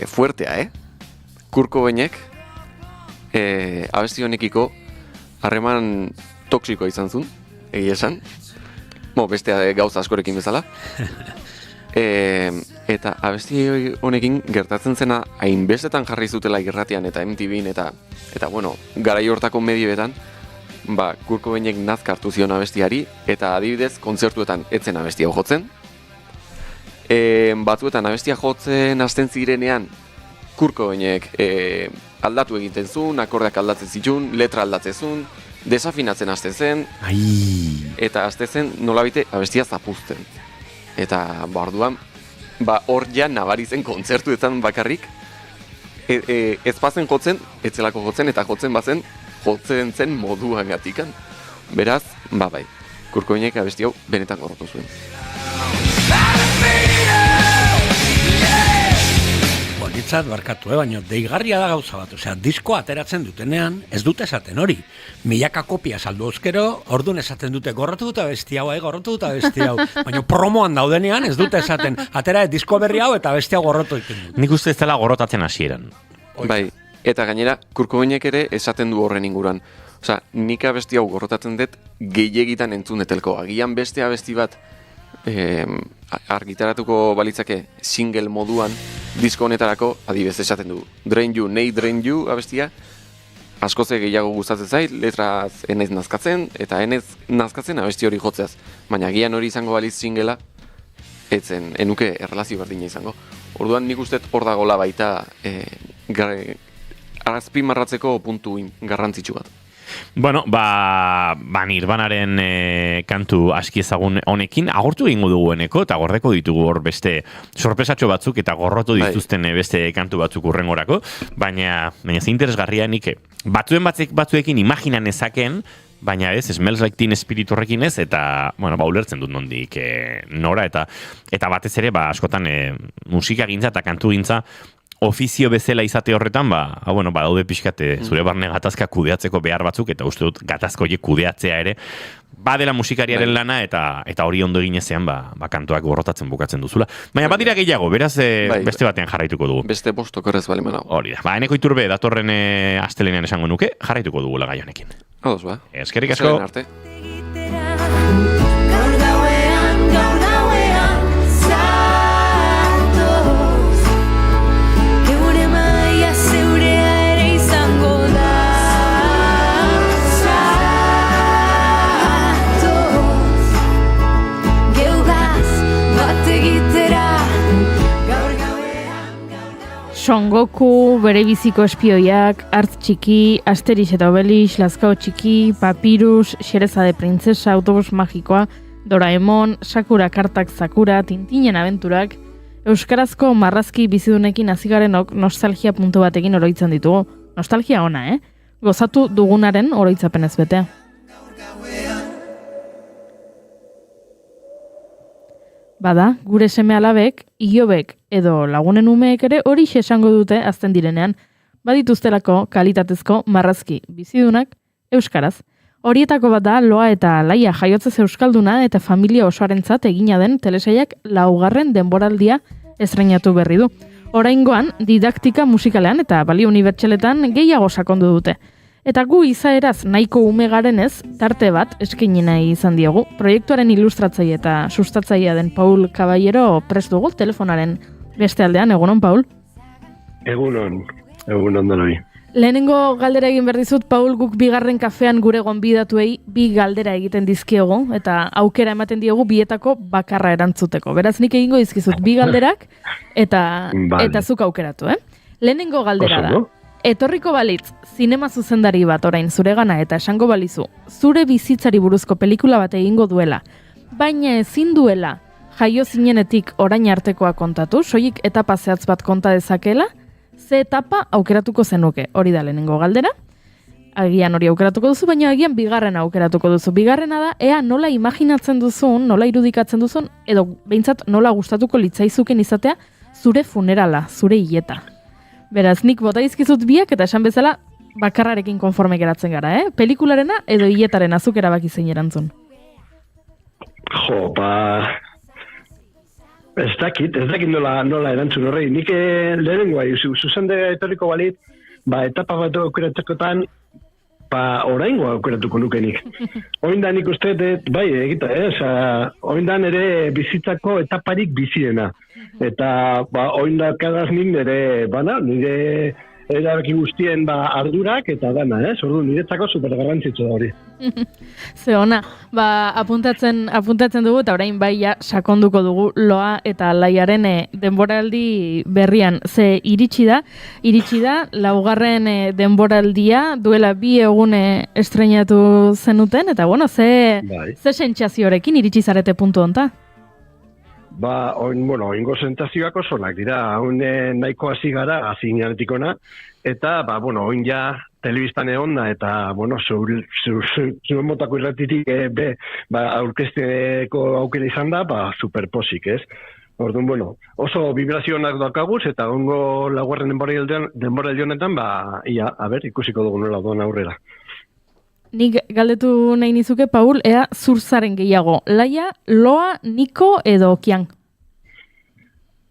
fuertea, Kurko Benek abesti honekiko harreman toksikoa izan zuen, egia esan. Bestea gauza askorekin bezala. Eta abesti honekin gertatzen zena hainbestetan jarri zutela irratian eta MTVn eta garai hortako medioetan, Kurko Benek nazka hartu zion abestiari eta adibidez kontzertuetan etzen abesti hau jotzen. Batzuetan abestia jotzen hasten zirenean Kurko Benek aldatu egiten zuen, akordeak aldatzen zituen, letra aldatzen zuen, desafinatzen hasten zen, eta hasten zen nolabite abestia zapuzten. Eta orduan, hor ja nabari zen kontzertuetan bakarrik, ez bazen jotzen, etzelako jotzen, eta jotzen bazen, jotzen zen moduan gatikan. Beraz, bai, Kurko Benek abesti hau benetan gorrotu zuen. Nitzat barkatu, baina deigarria da gauza bat, diskoa ateratzen dutenean, ez dute esaten hori. Milaka kopia saldu oskero, orduan esaten dute gorrotu dut abesti hau, gorrotu dut abesti hau. Baina promoan daudenean ez dute esaten, atera disko berri hau eta abesti hau gorrotu egiten dut. Nik uste ez dela gorrotatzen hasieran. Bai, eta gainera, Kurko Benek ere esaten du horren inguruan. Nik abesti hau gorrotatzen dut gehiegitan entzun detelko. Agian beste abesti bat argitaratuko balitzake single moduan disko honetarako adibidez esaten du Drain You, Nei Drain You abestia askoze gehiago gustatzen zait, letraz enez nazkatzen eta enez nazkatzen abesti hori jotzeaz, baina agian hori izango baliz singela etzen enuke erlazio berdina izango. Orduan nik uste hor dagola baita azpimarratzeko puntu garrantzitsu bat. Bueno, Nirvanaren kantu aski ezagun honekin, agortu egingo dugu eneko, eta gordeko ditugu hor beste sorpresatxo batzuk, eta gorrotu dituzten beste kantu batzuk urrengorako, baina interesgarria nik, batzuekin imaginan ezaken, baina Smells Like Teen Spirit horrekin ez, eta, ulertzen dut nondik nora, eta batez ere, askotan musika gintza eta kantu gintza ofizio bezala izate horretan, daude pixkate zure barne gatazka kudeatzeko behar batzuk, eta uste dut gatazko horiek kudeatzea ere, badela musikariaren lana, eta hori ondo eginezean, kantuak gorrotatzen bukatzen duzula. Baina badira gehiago, beraz beste batean jarraituko dugu. Beste bostok horrez bali manago. Hori da. Eneko Iturbe datorren astelenean esango nuke, jarraituko dugu gai honekin. Ados, ba. Eskerrik asko. Son Goku, bere biziko espioiak, Artz txiki, Asterix eta Obelix, Lazkao txiki, Papirus, Xerezade printzesa, Autobus magikoa, Doraemon, Sakura kartak Sakura, Tintinen abenturak, euskarazko marrazki bizidunekin hazigarenok nostalgia puntu batekin oroitzen ditugu. Nostalgia ona, Gozatu dugunaren oroitzapenez betea. Bada, gure seme alabek, ilobek edo lagunen umeek ere hori esango dute azten direnean, badituztelako kalitatezko marrazki bizidunak euskaraz. Horietako bat da Loa eta Laia jaiotzez euskalduna eta familia osoarentzat egina den telesaiak 4. denboraldia estreinatu berri du. Oraingoan didaktika musikalean eta balio unibertsaletan gehiago sakondu dute. Eta gu izaeraz nahiko ume garenez, tarte bat eskaini nahi izan diogu. Proiektuaren ilustratzaile eta sustatzailea den Paul Caballero prest dugu telefonaren beste aldean. Egunon, Paul? Egunon denoi. Lehenengo galdera egin behar dizut, Paul, guk bigarren kafean gure gonbidatuei bi galdera egiten dizkiegu, eta aukera ematen diogu bietako bakarra erantzuteko. Beraz, nik egingo dizkizut bi galderak, eta zuk aukeratu, Lehenengo galdera da. Etorriko balitz, zinema zuzendari bat orain zuregana eta esango balizu, zure bizitzari buruzko pelikula bat egingo duela, baina ezin duela jaio zinenetik orain artekoa kontatu, soilik etapa zehatz bat konta dezakela, ze etapa aukeratuko zenuke, hori da lehenengo galdera, agian hori aukeratuko duzu, baina agian bigarrena aukeratuko duzu. Bigarrena da, ea nola imaginatzen duzun, nola irudikatzen duzun, edo behintzat nola gustatuko litzaizuken izatea zure funerala, zure hileta. Beraz, nik bota izkizut biak eta esan bezala bakarrarekin konforme geratzen gara, Pelikularena edo hiletaren azuk erabaki zein erantzun. Jo, ez dakit nola erantzun horrei. Nik lehenengoa, zuzende etorriko balit, etapa bat aukeratzekotan, oraingoa aukeratuko nukenik. Oindan nik uste, egita, oindan ere bizitzako etaparik bizirena. Eta, oindakadaz nik nire erabaki guztien ardurak eta dana, ordu niretzako supergarrantzitsu da hori. Ze ona, apuntatzen dugu eta orain sakonduko dugu Loa eta Laiaren denboraldi berrian. Ze iritsi da 4. denboraldia duela 2 egun estreinatu zenuten eta ze sentsazioarekin iritsi zarete puntu honta? Oingo sentazioak osonak dira, nahiko hasi gara, hasi inanetikona, eta, oin ja, telebistan egonda, eta, zuen motako irratitik, aurkezteko aukera izan da, superposik, Orduan, oso vibrazionak dakaguz, eta ongo 4. denboraldi honetan, ikusiko dugu nola doan aurrera. Nik galdetu nahi nizuke, Paul, ea zurzaren gehiago. Laia, Loa, Niko edo Kian?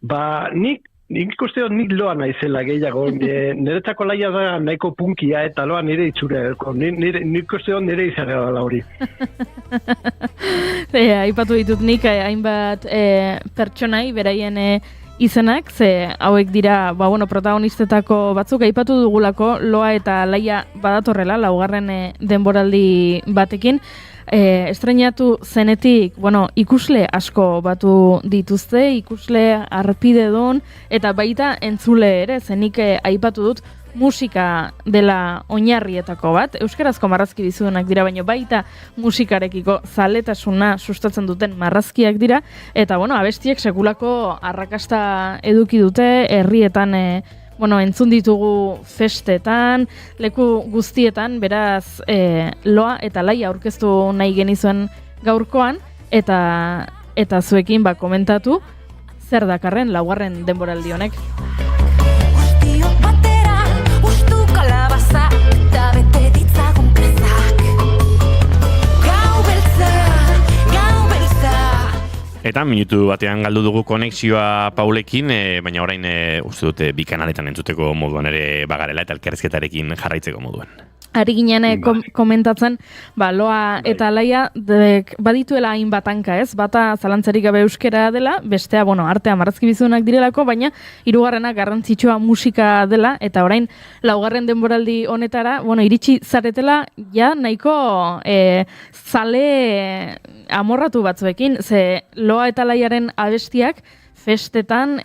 Nik ikuste dut nik Loa naizela gehiago. Niretzako Laia da nahiko punkia eta Loa nire itxure. Nik ikuste dut nire izarra dela hori. Aipatu ditut nik hainbat pertsonai beraien izenak, ze hauek dira, protagonistetako batzuk aipatu dugulako Loa eta Laia badatorrela 4. denboraldi batekin. Estreinatu zenetik, ikusle asko batu dituzte, ikusle arpidedun, eta baita entzule ere, zenik aipatu dut, musika dela oinarrietako bat, euskarazko marrazki bizudunak dira, baina baita musikarekiko zaletasuna sustatzen duten marrazkiak dira, eta abestiek sekulako arrakasta eduki dute, herrietan entzun ditugu festetan, leku guztietan, beraz loa eta laia aurkeztu nahi genizuen gaurkoan, eta zuekin komentatu zer dakarren laugarren denboraldi honek. Eta minutu batean galdu dugu konexioa Paulekin, baina orain uste dute bi kanaletan entzuteko moduan ere bagarela eta elkarrizketarekin jarraitzeko moduan. Ari ginen komentatzen, loa eta laia badituela hainbat hanka, ez? Bata zalantzarik gabe euskera dela, bestea, artea marrazki bizudunak direlako, baina hirugarrena garrantzitsua musika dela, eta orain laugarren denboraldi honetara, iritsi zaretela, ja nahiko zale amorratu batzuekin, ze loa eta laiaren abestiak festetan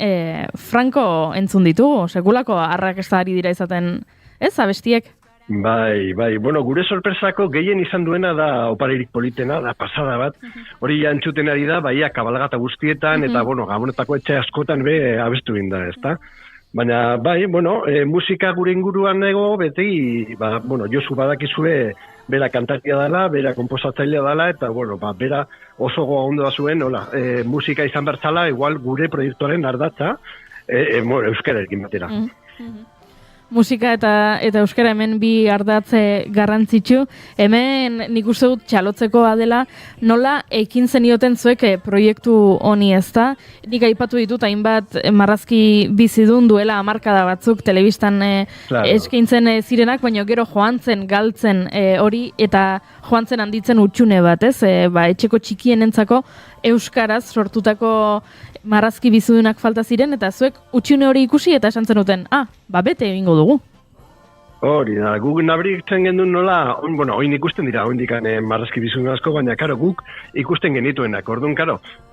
franko entzun ditugu, sekulako arrakasta ari dira izaten, ez, abestiek? Bai, gure sorpresako gehien izan duena da oparirik politena, da pasada bat. Hori ja entzuten ari da, baia kabalgata guztietan, eta gabonetako etxe askotan be abestu ginda, ezta? Baina, musika gure inguruan ego, beti, Josu badakizue, bera kantaria dela, bera komposatzailea dela, eta, bera oso goa ondoa zuen, musika izan bertzala, igual gure proiektuaren ardatza, euskararekin batera. Musika eta euskara hemen bi ardatze garrantzitsu. Hemen nik uste dut txalotzekoa dela nola ekin zenioten zuek proiektu honi, ezta? Nik aipatu ditut hainbat marrazki bizidun duela hamarkada batzuk telebistan eskaintzen zirenak, baina gero joan zen galtzen hori eta joan zen handitzen utxune bat, ez? Etxeko txikienentzako euskaraz sortutako marrazki bizudunak falta ziren, eta zuek utxune hori ikusi eta esan zenuten, bete egingo dugu. Hori da, guk nabaritzen gendun nola, oin ikusten dira, oindikan marrazki bizudun asko, baina guk ikusten genituenak, orduan,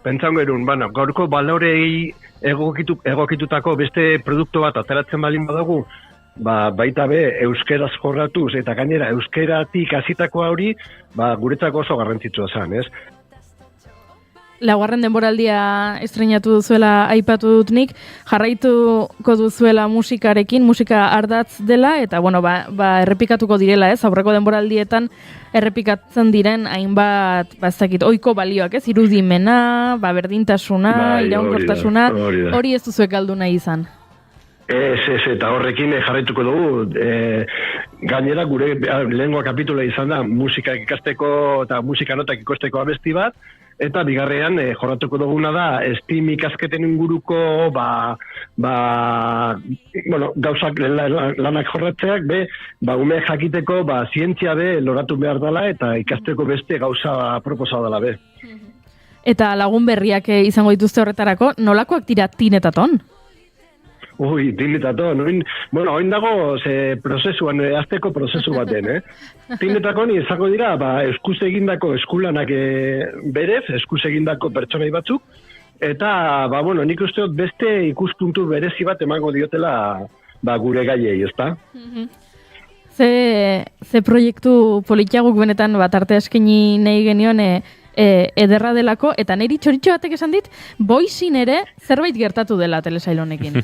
pentsan gerun, gaurko balorei egokitutako beste produktu bat ateratzen balin badagu, baita be, euskeraz jorratuz, eta gainera, euskeratik hasitakoa hori, guretzako oso garrantzitsua zen, ez? Laugarren denboraldia estreinatu duzuela aipatu dut nik, jarraituko duzuela musikarekin, musika ardatz dela, eta errepikatuko direla, ez? Aurreko denboraldietan errepikatzen diren hainbat, ohiko balioak, ez? Irudimena, berdintasuna, iraunkortasuna, hori ez duzuek galdu nahi izan. Ez, eta horrekin jarraituko dugu, gainera gure lehengoa kapitula izan da musika ikasteko eta musika notak ikosteko abesti bat, eta bigarrean jorratuko duguna da STEAM ikasketen inguruko gauzak lanak jorratzeak umeak jakiteko zientzia loratu behar dela eta ikasteko beste gauza proposa dela be. Eta lagun berriak izango dituzte horretarako, nolakoak dira Tin eta Ton? Tin eta Ton, oin dago prozesuan, azteko prozesu baten, Tin eta Ton izango dira, eskuz egindako eskulanak berez, eskuz egindako pertsonai batzuk, eta, nik uste dut beste ikuspuntu berezi bat emango diotela gure gaiei, ezta? Ze proiektu politiaguk benetan arte eskaini nahi genion ederra delako, eta niri txoritxo batek esan dit, boizin ere zerbait gertatu dela telesail honekin.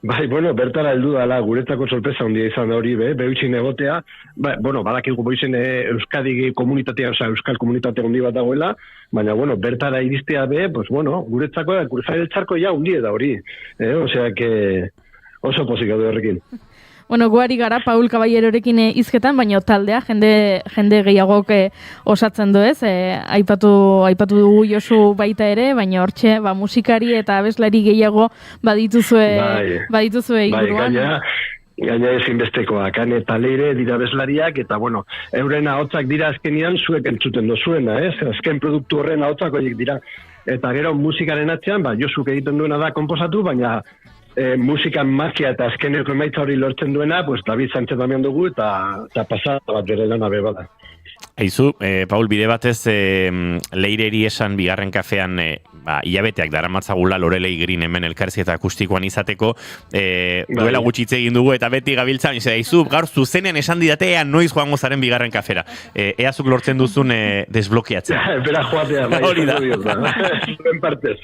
Bertara heldu dela, guretzako sorpresa handia izan da hori, behuitzin egotea, badakigu boizin Euskadi komunitatea, Euskal komunitatea handi bat dagoela, baina, bertara iristea guretzako, guretzako ja hundi da hori, osea, oso pozik gaude horrekin. Guari gara Paul Caballerorekin hizketan, baina taldea jende gehiagok osatzen du, ez? Aipatu dugu Josu baita ere, baina hortxe musikari eta abeslari gehiago badituzue inguruan. Gaina ezinbestekoak, eta leire dira abeslariak, eta euren ahotsak dira azkenian zuek entzuten dozuena, ez? Azken produktu horren ahotsak horiek dira. Eta gero musikaren atzean, Josuk egiten duena da konposatu, baina musikan magia eta azkeneko emaitza hori lortzen duena, David Sánchez Damián dugu eta pasada bat bere lana bada. Aizu, Paul, bide batez leireri esan bigarren kafean hilabeteak daramatzagula Lorelei Green hemen elkarrizketa akustikoan izateko, duela gutxi hitz egin dugu, eta beti gabiltza, izu, gaur zuzenean esan didate, ea noiz joango zaren bigarren kafera. Eazuk lortzen duzun desblokeatzea. Bera joatea, hori da. Zuen partez.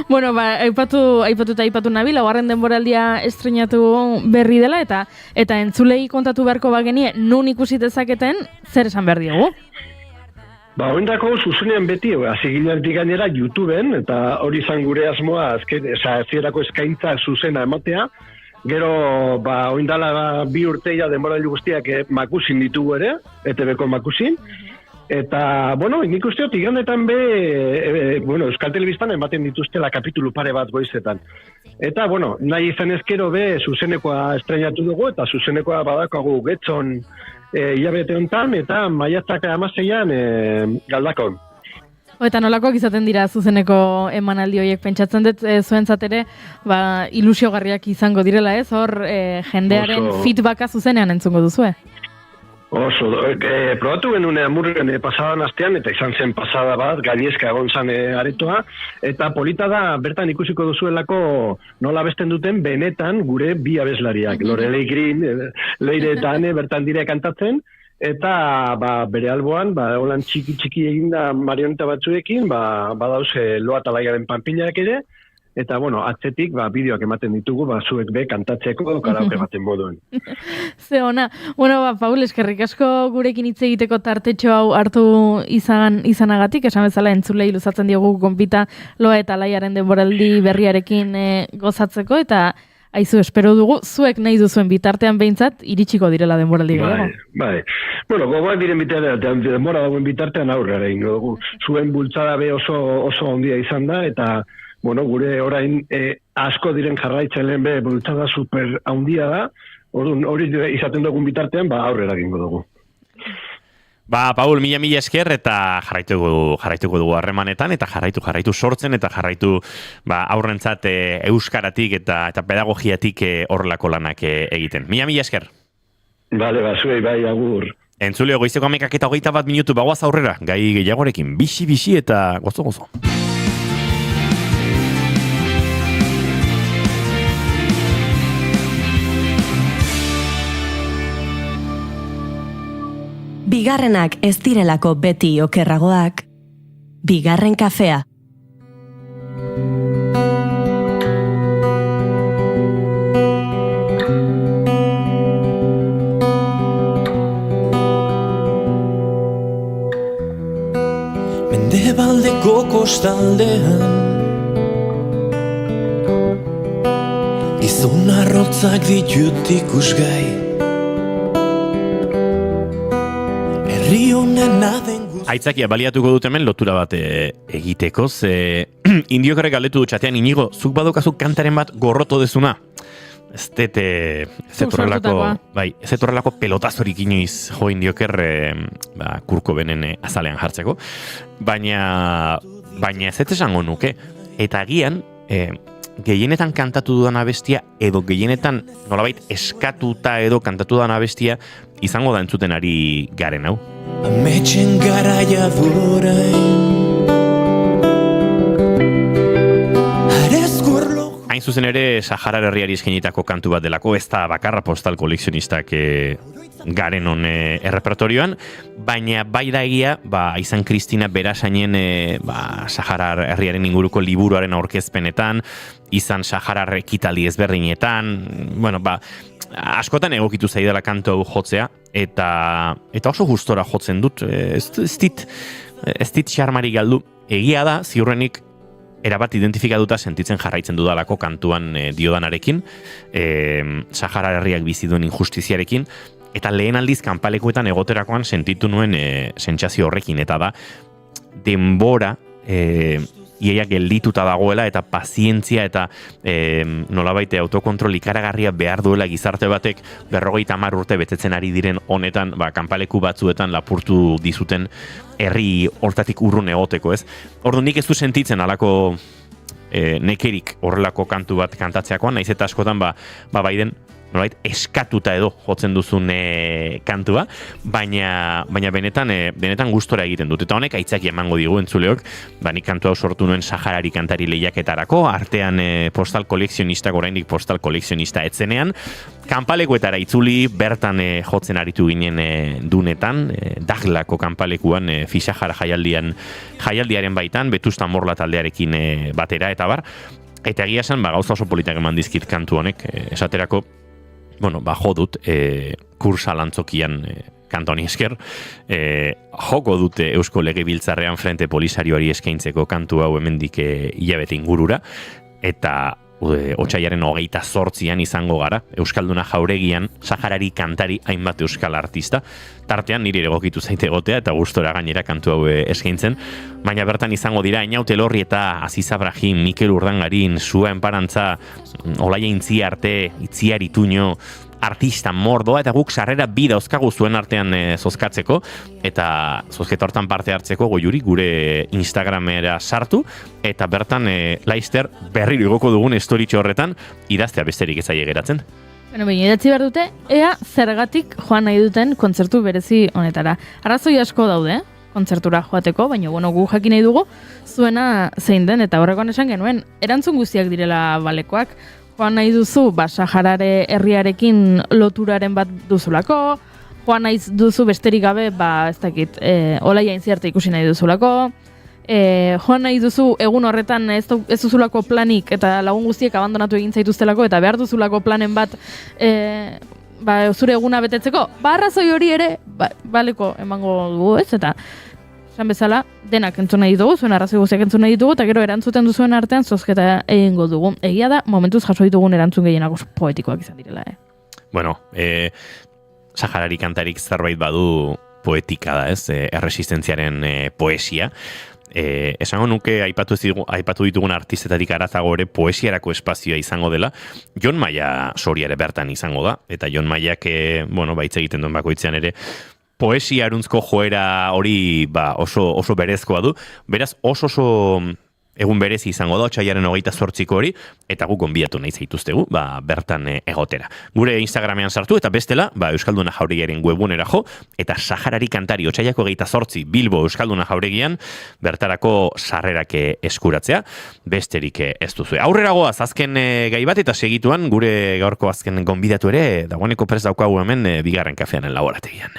Bueno, aipatu nabil, laugarren denboraldia estrenatu berri dela, eta entzulei kontatu beharko bagenie, nun ikusi dezaketen, zer esan behar diogu? Oindako zuzenean beti, hasi ginean gainera YouTubeen, eta hori izan gure asmoa, azierako eskaintza zuzena ematea, gero, oindala 2 urteia denboraldi guztiak makusin ditugu ere, ETV-ko makusin, eta, nik usteot, iganetan Euskal Telebistan ematen dituztela kapitulu pare bat goizetan. Eta, nahi izan ezkero zuzenekoa estrenatu dugu, eta zuzenekoa badakagu Getxon hilabete hontan, eta maiatzak 16an Galdakon. Eta nolakoak izaten dira zuzeneko emanaldi horiek, pentsatzen dut zuentzat ere ilusiogarriak izango direla, ez? Hor jendearen feedbacka zuzenean entzungo duzue. Oso, probatu genuen amurren pasadan astean, eta izan zen pasada bat, gainezka egon zan aretoa, eta polita da, bertan ikusiko duzuelako nola besten duten benetan gure bi abeslariak. Lorelei Green, Leire eta Ane bertan dire kantatzen, eta bere alboan, holan txiki eginda marioneta batzuekin, badauze Loa Talaiaren panpilak ere, eta, atzetik, bideoak ematen ditugu, zuek kantatzeko karaoke baten moduen. Ze ona. Paul, eskerrik asko gurekin hitz egiteko tartetxo hau hartu izanagatik, esan bezala entzulei luzatzen diogu gonbita Loa eta Talaiaren denboraldi berriarekin gozatzeko, eta aizu, espero dugu, zuek nahi duzuen bitartean behintzat, iritsiko direla denboraldi gehiago. Bai. Gogoak diren bitartean, denbora dagoen bitartean aurrera ingo dugu. Zuen bultzada oso ondia izan da, eta gure orain asko diren jarraitzaileen bultzada super handia da, hori izaten dugun bitartean, aurrera egingo dugu. Paul, mila esker, eta jarraituko dugu harremanetan, eta jarraitu sortzen, eta jarraitu aurrentzat euskaratik eta pedagogiatik horrelako lanak egiten. Mila esker. Bale, zuei agur. Entzuleo, goizeko 11:21 minutu, bagoaz aurrera, gai gehiagorekin, bixi eta gozo. Bigarrenak ez direlako beti okerragoak, bigarren kafea. Mendebaldeko kostaldean gizon arrotzak ditut ikusgai. Aitzakia baliatuko dut hemen lotura bat egiteko, ze indiokarek galdetu du txatean, Inigo, zuk badokazu kantaren bat gorroto dezuna? Ez etorrelako pelotazorik inoiz jo indioker kurko benen azalean jartzeko, baina ez esango nuke, eta agian gehienetan kantatu dudan abestia edo gehienetan nolabait eskatuta edo kantatu dudan abestia izango da entzuten ari garen hau. Ametxen garaia dorain Hain zuzen ere Sahara herriari eskenitako kantu bat delako, ez da bakarra postal kolekzionistak garen on errepertorioan, baina bai da egia, izan Kristina Berasainen Sahara herriaren inguruko liburuaren aurkezpenetan, izan Sahara ekitaldi ezberdinetan, askotan egokitu zaidala kantu hau jotzea, eta oso gustora jotzen dut, ez dit xarmari galdu, egia da, ziurrenik erabat identifikatuta sentitzen jarraitzen dudalako kantuan diodanarekin, Sahara herriak bizi duen injustiziarekin, eta lehen aldiz kanpalekuetan egoterakoan sentitu nuen sentsazio horrekin, eta da denbora iaia geldituta dagoela eta pazientzia eta nolabait autokontrol ikaragarria behar duela gizarte batek 50 urte betetzen ari diren honetan, kanpaleku batzuetan lapurtu dizuten herri hortatik urrun egoteko, ez? Ordu nik ez du sentitzen alako nekerik horrelako kantu bat kantatzeakoan, naiz eta askotan baiden nolait eskatuta edo jotzen duzun kantua, baina benetan gustora egiten dut. Eta honek aitzaki emango digu entzuleok, nik kantu hau sortu nuen Saharari kantari lehiaketarako, artean postal kolekzionistak, oraindik postal kolekzionista etzenean, kanpalekuetara itzuli, bertan jotzen aritu ginen dunetan, Daglako kanpalekuan, Fisahara jaialdiaren baitan, Betustan Morla taldearekin batera, eta bar, eta egia esan, gauza oso politak eman dizkit kantu honek, esaterako, jo dut, kursa lantzokian kanta honi esker, joko dute Eusko Legebiltzarrean Frente Polisarioari eskaintzeko kantu hau hemendik hilabete ingurura, eta otsailaren 28an izango gara, Euskalduna Jauregian, Saharari kantari hainbat euskal artista, tartean niri egokitu zaite egotea eta gustora gainera kantu hau eskaintzen, baina bertan izango dira Einaute Elorri eta Aziz Abrahim, Mikel Urdangarin, Sua Enparantza, Olaia Intziarte, Itziar Ituño, artista mordoa, eta guk sarrera bi dauzkagu zuen artean zozkatzeko, eta zozketa hortan parte hartzeko goiuri gure Instagramera sartu, eta bertan Laister berriro igoko dugun storytxo horretan idaztea besterik ez zaie geratzen. Baina idatzi behar dute, ea zergatik joan nahi duten kontzertu berezi honetara. Arrazoi asko daude, kontzertura joateko, baina gu jakin nahi dugu zuena zein den, eta horrekoan esan genuen, erantzun guztiak direla balekoak, joan nahi duzu, Saharare herriarekin loturaren bat duzulako, joan nahi duzu besterik gabe, ez dakit, Olaia Intziarte ikusi nahi duzulako, joan nahi duzu egun horretan ez duzulako planik eta lagun guztiek abandonatu egin zaituztelako eta behar duzulako planen bat zure eguna betetzeko, arrazoi hori ere, baleko emango dugu ez, eta esan bezala, denak entzun nahi dugu, zuen arrazoi guztiak entzun nahi dugu, eta gero erantzuten duzuen artean zozketa egingo dugu. Egia da, momentuz jaso ditugun erantzun gehienak poetikoak izan direla. Bueno, Saharari kantarik zerbait badu poetika da, ez? Erresistentziaren poesia. Esango nuke aipatu ditugun artistetatik aratago ere poesiarako espazioa izango dela. Jon Maia Soriare bertan izango da, eta Jon Maiak, hitz egiten duen bakoitzean ere, poesia aruntzko joera hori oso berezkoa du. Beraz, oso egun berezi izango da, otsailaren 28ko hori, eta gu gonbidatu nahi zaituztegu, bertan egotera. Gure Instagramean sartu, eta bestela, Euskalduna Jauregiaren webunera jo, eta Saharari kantari otsailako 28 Bilbo Euskalduna Jauregian, bertarako sarrerak eskuratzea, besterik ez duzu. Aurrera goaz, azken gai bat, eta segituan, gure gaurko azken gonbidatu ere, dagoeneko prest daukagu hemen, bigarren kafeanen laborategian.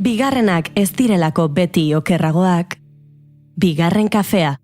Bigarrenak ez direlako beti okerragoak, bigarren kafea.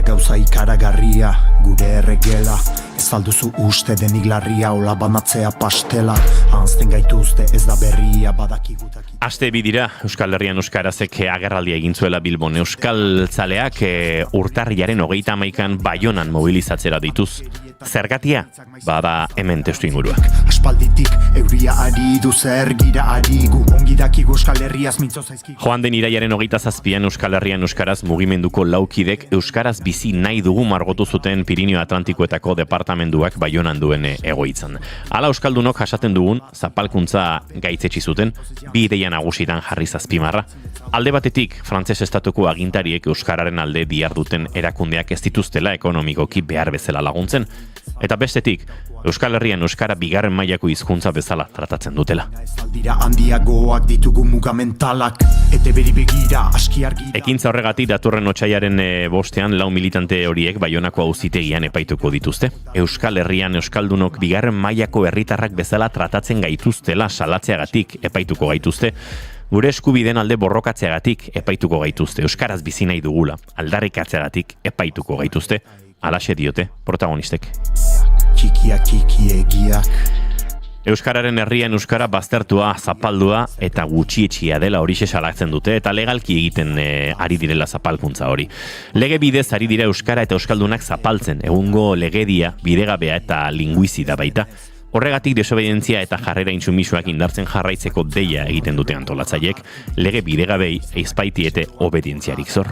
Gauza ikaragarria, gure erregela, ez alduzu uste denik larria, hola banatzea pastela, hanzten gaituzte ez da berria badakigutak. Aste bidira, Euskal Herrian Euskarazek agerraldia egin zuela Bilbon. Euskal zaleak urtarrilaren 31an Baionan mobilizatzera dituz. Zergatia? Bada hemen testu inguruak. Aspalditik euria ari du zer gira ari gu ongi dakigu Euskal Herriaz mintzo zaizkigu. Joan den irailaren 27an Euskal Herrian Euskaraz mugimenduko laukidek Euskaraz bizi nahi dugu margotu zuten Pirinio Atlantikoetako departamenduak Baionan duen egoitzan. Hala euskaldunok jasaten dugun zapalkuntza gaitzetsi zuten, bi ideia nagusitan jarri azpimarra. Alde batetik, frantses estatuko agintariek euskararen alde diharduten erakundeak ez dituztela ekonomikoki behar bezala laguntzen. Eta bestetik, Euskal Herrian euskara bigarren mailako hizkuntza bezala tratatzen dutela. Dira handiagoak ditugu mugamentalak, eta beri begira aski argira. Ekintza horregatik datorren otsailaren 5ean 4 militante horiek Baionako auzitegian epaituko dituzte. Euskal Herrian euskaldunok bigarren mailako herritarrak bezala tratatzen gaituztela salatzeagatik epaituko gaituzte. Gure eskubideen alde borrokatzeagatik epaituko gaituzte. Euskaraz bizi nahi dugula, aldarrikatzeagatik epaituko gaituzte. Alaxe diote protagonistek. Txikiegiak. Euskararen herrian euskara baztertua, zapaldua eta gutxietxia dela horixe salatzen dute eta legalki egiten ari direla zapalkuntza hori. Lege bidez ari dira euskara eta euskaldunak zapaltzen, egungo legedia, bidegabea eta linguizida baita. Horregatik desobedientzia eta jarrera intsumisuak indartzen jarraitzeko deia egiten dute antolatzaiek, lege bidegabei eizbaitiete obedientziarik zor.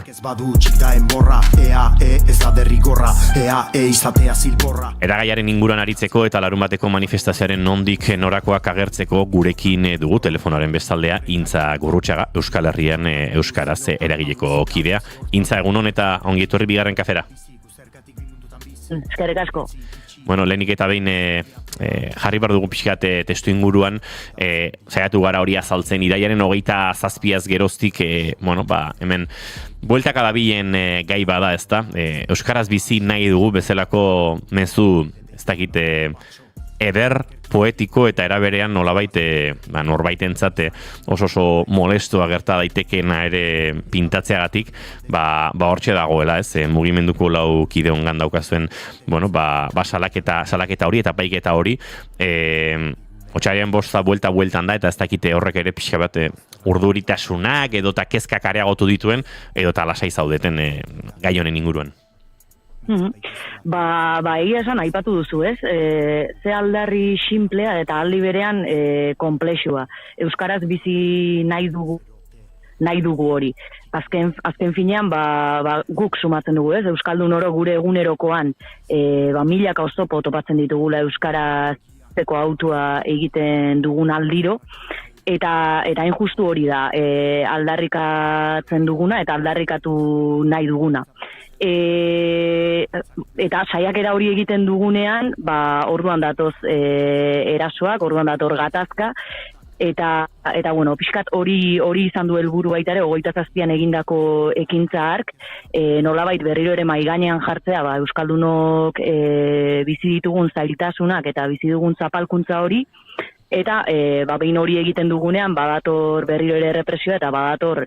Eragaiaren inguruan aritzeko eta larunbateko manifestazioaren nondik norakoak agertzeko gurekin dugu telefonaren bestaldea Intza Gurrutxaga, Euskal Herrian euskaraz eragileko kidea. Intza, egunon eta ongi etorri bigarren kafera. Eskerrik asko. Bueno, lehenik eta behin jarri behar dugu pixkat testu inguruan, saiatu gara hori azaltzen, iraiaren 27 geroztik, hemen bueltaka dabilen gai bada, ezta? Euskaraz bizi nahi dugu bezalako mezu, ez dakit, eder, poetiko eta eraberean nolabait norbaitentzat oso molestoa gerta daitekeena ere pintatzeagatik, hortxe dagoela, ez? Mugimenduko lau kide ongan daukazuen, salaketa hori eta paiketa hori, otxaiaren bosta bueltan da, eta ez dakite horrek ere pixka bat urduritasunak edota kezkak areagotu dituen, edota lasai zaudeten gai honen inguruan. Egia esan aipatu duzu, ez? Ze aldarri simplea eta aldi berean komplexua. Euskaraz bizi nahi dugu hori. Azken finean, guk sumatzen dugu, ez? Euskaldun oro gure egunerokoan milaka oztopo topatzen ditugula euskarazteko autua egiten dugun aldiro. Eta hain justu hori da, aldarrikatzen duguna eta aldarrikatu nahi duguna. Eta saiakera hori egiten dugunean, orduan datoz erasoak, orduan dator gatazka, eta pixkat hori izan du helburu baita ere, 27an egindako ekintza hark, nolabait berriro ere maigainean jartzea, euskaldunok bizi ditugun zailtasunak eta bizi dugun zapalkuntza hori, eta behin hori egiten dugunean, badator berriro ere represioa eta badator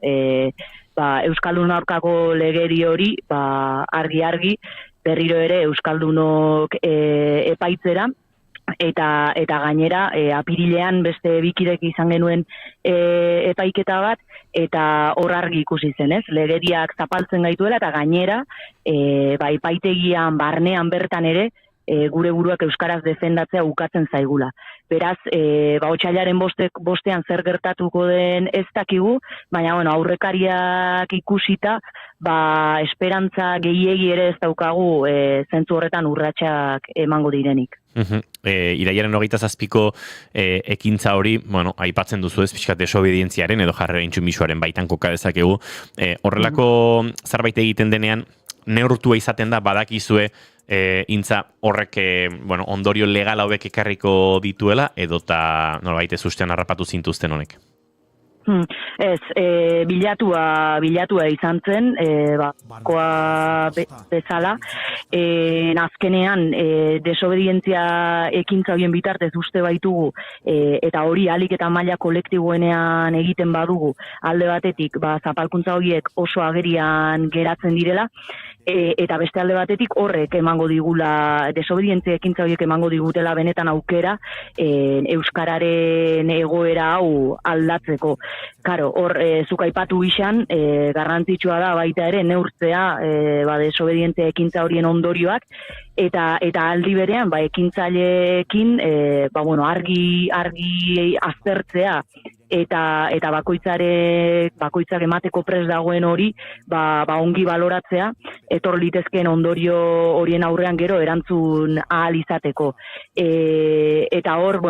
euskaldun aurkako legedi hori, argi berriro ere euskaldunok epaitzera, eta gainera apirilean beste bikidek izan genuen epaiketa bat, eta hor argi ikusi zen, ez? Legediak zapaltzen gaituela eta gainera epaitegian barnean bertan ere gure buruak euskaraz defendatzea ukatzen zaigula. Beraz, otsailaren bostean zer gertatuko den ez dakigu, baina aurrekariak ikusita, esperantza gehiegi ere ez daukagu zentzu horretan urratsak emango direnik. Iraiaren 27ko ekintza hori, aipatzen duzu ez, pixkat desobedientziaren edo jarrera intsumisuaren baitan koka dezakegu. Horrelako zerbait egiten denean, neurtua izaten da, badakizue, Intza horrek ondorio legal hauek ekarriko dituela, edota nolabait ez ustean harrapatu zintuzten honek? Ez, bilatua izan zen, bezala, azkenean desobedientzia ekintza horien bitartez uste baitugu, eta hori alik eta maila kolektiboenean egiten badugu, alde batetik, zapalkuntza horiek oso agerian geratzen direla, eta beste alde batetik horrek emango digula, desobedientzia ekintza horiek emango digutela benetan aukera euskararen egoera hau aldatzeko. Karo, hor, zuk aipatu izan, garrantzitsua da baita ere neurtzea desobedientzia ekintza horien ondorioak, eta aldi berean, ekintzaileekin, argi aztertzea, eta bakoitzak emateko prest dagoen hori, ongi baloratzea, etor litezkeen ondorio horien aurrean gero erantzun ahal izateko. Eta hor,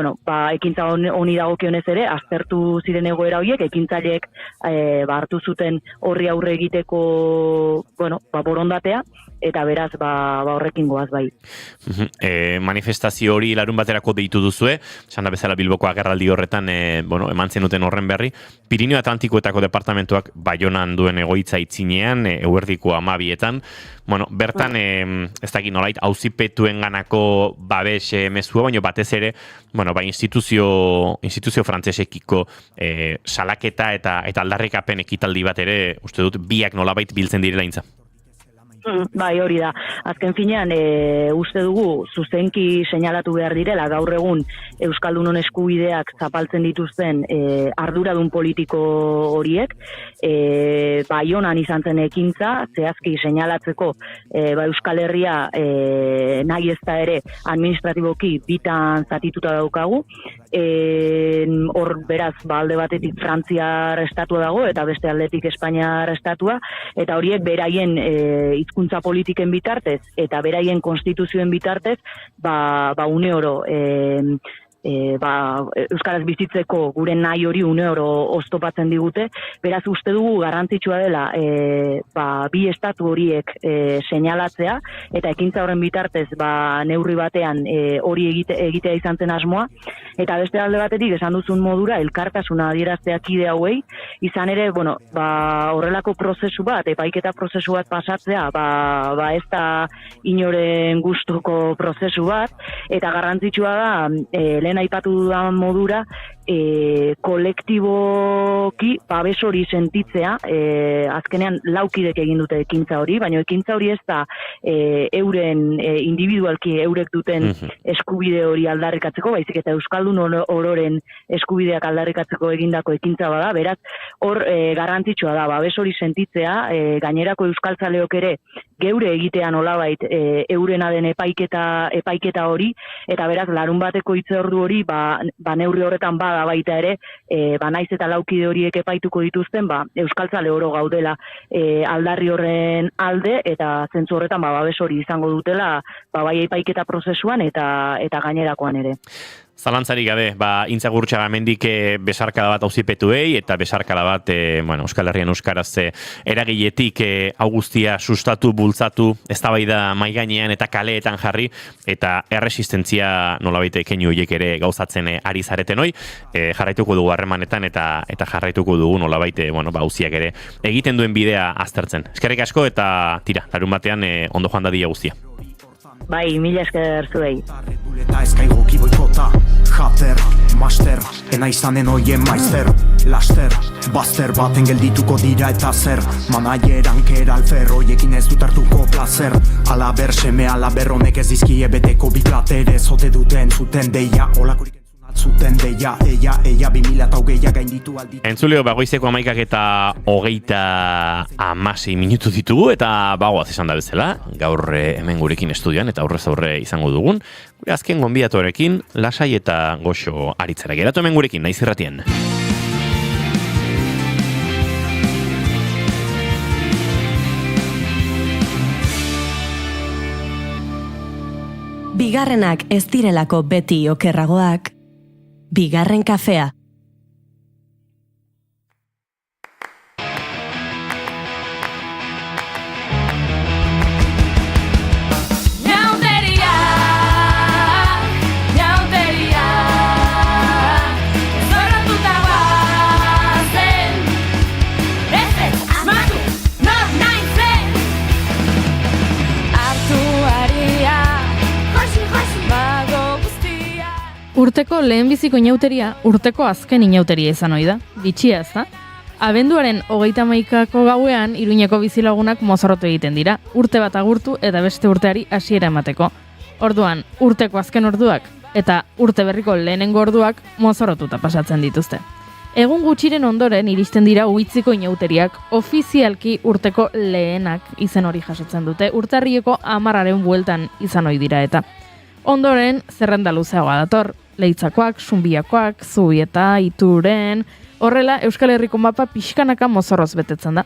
ekintza honi dagokionez ere, aztertu ziren egoera horiek, ekintzaileek hartu zuten horri aurre egiteko, borondatea, eta beraz, horrekin goaz bai. Manifestazio hori larun baterako deitu duzue, esan da bezala Bilboko agerraldi horretan, eman zenuten horren berri. Pirineo Atlantikoetako departamentuak Baionan duen egoitza itzinean, eguerdiko 12etan, bertan, ez dakit nolait, auzipetuen ganako babes mezua, baina batez ere, instituzio frantsesekiko salaketa eta aldarrikapen ekitaldi bat ere, uste dut, biak nolabait biltzen direla Intza. Bai, hori da. Azken finean, uste dugu, zuzenki seinalatu behar direla, gaur egun Euskaldunon eskubideak zapaltzen dituzten arduradun politiko horiek, Baionan izan zen ekintza, zehazki seinalatzeko Euskal Herria nahi ez da ere administratiboki bitan zatituta daukagu, hor beraz, alde batetik Frantziar estatua dago, eta beste aldetik Espainiar estatua, eta horiek beraien hizkuntza politiken bitartez eta beraien konstituzioen bitartez une oro Euskaraz bizitzeko gure nahi hori une oro oztopatzen digute, beraz uste dugu garrantzitsua dela bi estatu horiek seinalatzea eta ekintza horren bitartez neurri batean hori egitea izan zen asmoa, eta beste alde batetik esan duzun modura elkartasuna adieraztea kide hauei, izan ere, horrelako prozesu bat, epaiketa prozesu bat pasatzea, ez da inoren gustoko prozesu bat, eta garrantzitsua da, lehen aipatu dudan modura, kolektiboki babes hori sentitzea, azkenean laukidek egin dute ekintza hori, baina ekintza hori ez da euren individualki eurek duten eskubide hori aldarrikatzeko, baizik eta Euskaldun ororen eskubideak aldarrikatzeko egindako ekintza bada, beraz hor garrantzitsua da babes hori sentitzea, gainerako euskaltzaleok ere geure egitea nolabait eurena den epaiketa hori, eta beraz larun bateko hitzordu hori neurri horretan bada baita ere, naiz eta laukide horiek epaituko dituzten, euskaltzale oro gaudela aldarri horren alde, eta zentzu horretan babes hori izango dutela bai epaiketa prozesuan eta gainerakoan ere. Zalantzarik gabe, Intzagurtxaga mendik besarkada bat auzipetuei eta besarkada bat Euskal Herrian euskaraz eragiletik augustia sustatu, bultzatu, eztabaida mai gainean eta kaleetan jarri eta erresistentzia nolabait keinu horiek ere gauzatzen ari zareten hoi, jarraituko dugu harremanetan eta jarraituko dugu nolabait auziak ere egiten duen bidea aztertzen. Eskerrik asko eta tira, larun batean ondo joan dadila guztia. Bai, mila esker zuei. Eta eskaigoki boikota, jater, master, ena izanen oien maizer, laster, bazter baten geldituko dira eta zer, manaieran kera alfer, oiekin ez dut hartuko placer, alaber seme, alaber honek ez dizkie beteko biklatere, zote duten zuten deia, olakorik zuten deia, eia, 2008 gainditu alditu. Entzuleo, goizeko 11 eta 36 minutu ditugu, eta bagoaz esan da bezala, gaur hemen gurekin estudioan, eta aurrez aurre izango dugun, gure azken gonbidatorekin, lasai eta goxo aritzera. Geratu hemen gurekin, naiz irratien. Bigarrenak ez direlako beti okerragoak, Bigarren kafea. Urteko lehenbiziko inauteria, urteko azken inauteria izan ohi da. Bitxia ez da? Abenduaren 31ko gauean, Iruñeko bizilagunak mozorrotu egiten dira. Urte bat agurtu eta beste urteari hasiera emateko. Orduan, urteko azken orduak eta urte berriko lehenengo orduak mozorrotuta pasatzen dituzte. Egun gutxiren ondoren iristen dira uitziko inauteriak, ofizialki urteko lehenak izen hori jasotzen dute. Urtarrieko 10aren bueltan izan ohi dira eta. Ondoren, zerrenda luzeagoa dator. Leitzakoak, Sunbiakoak, Zubieta, Ituren, horrela Euskal Herriko mapa pixkanaka mozorroz betetzen da.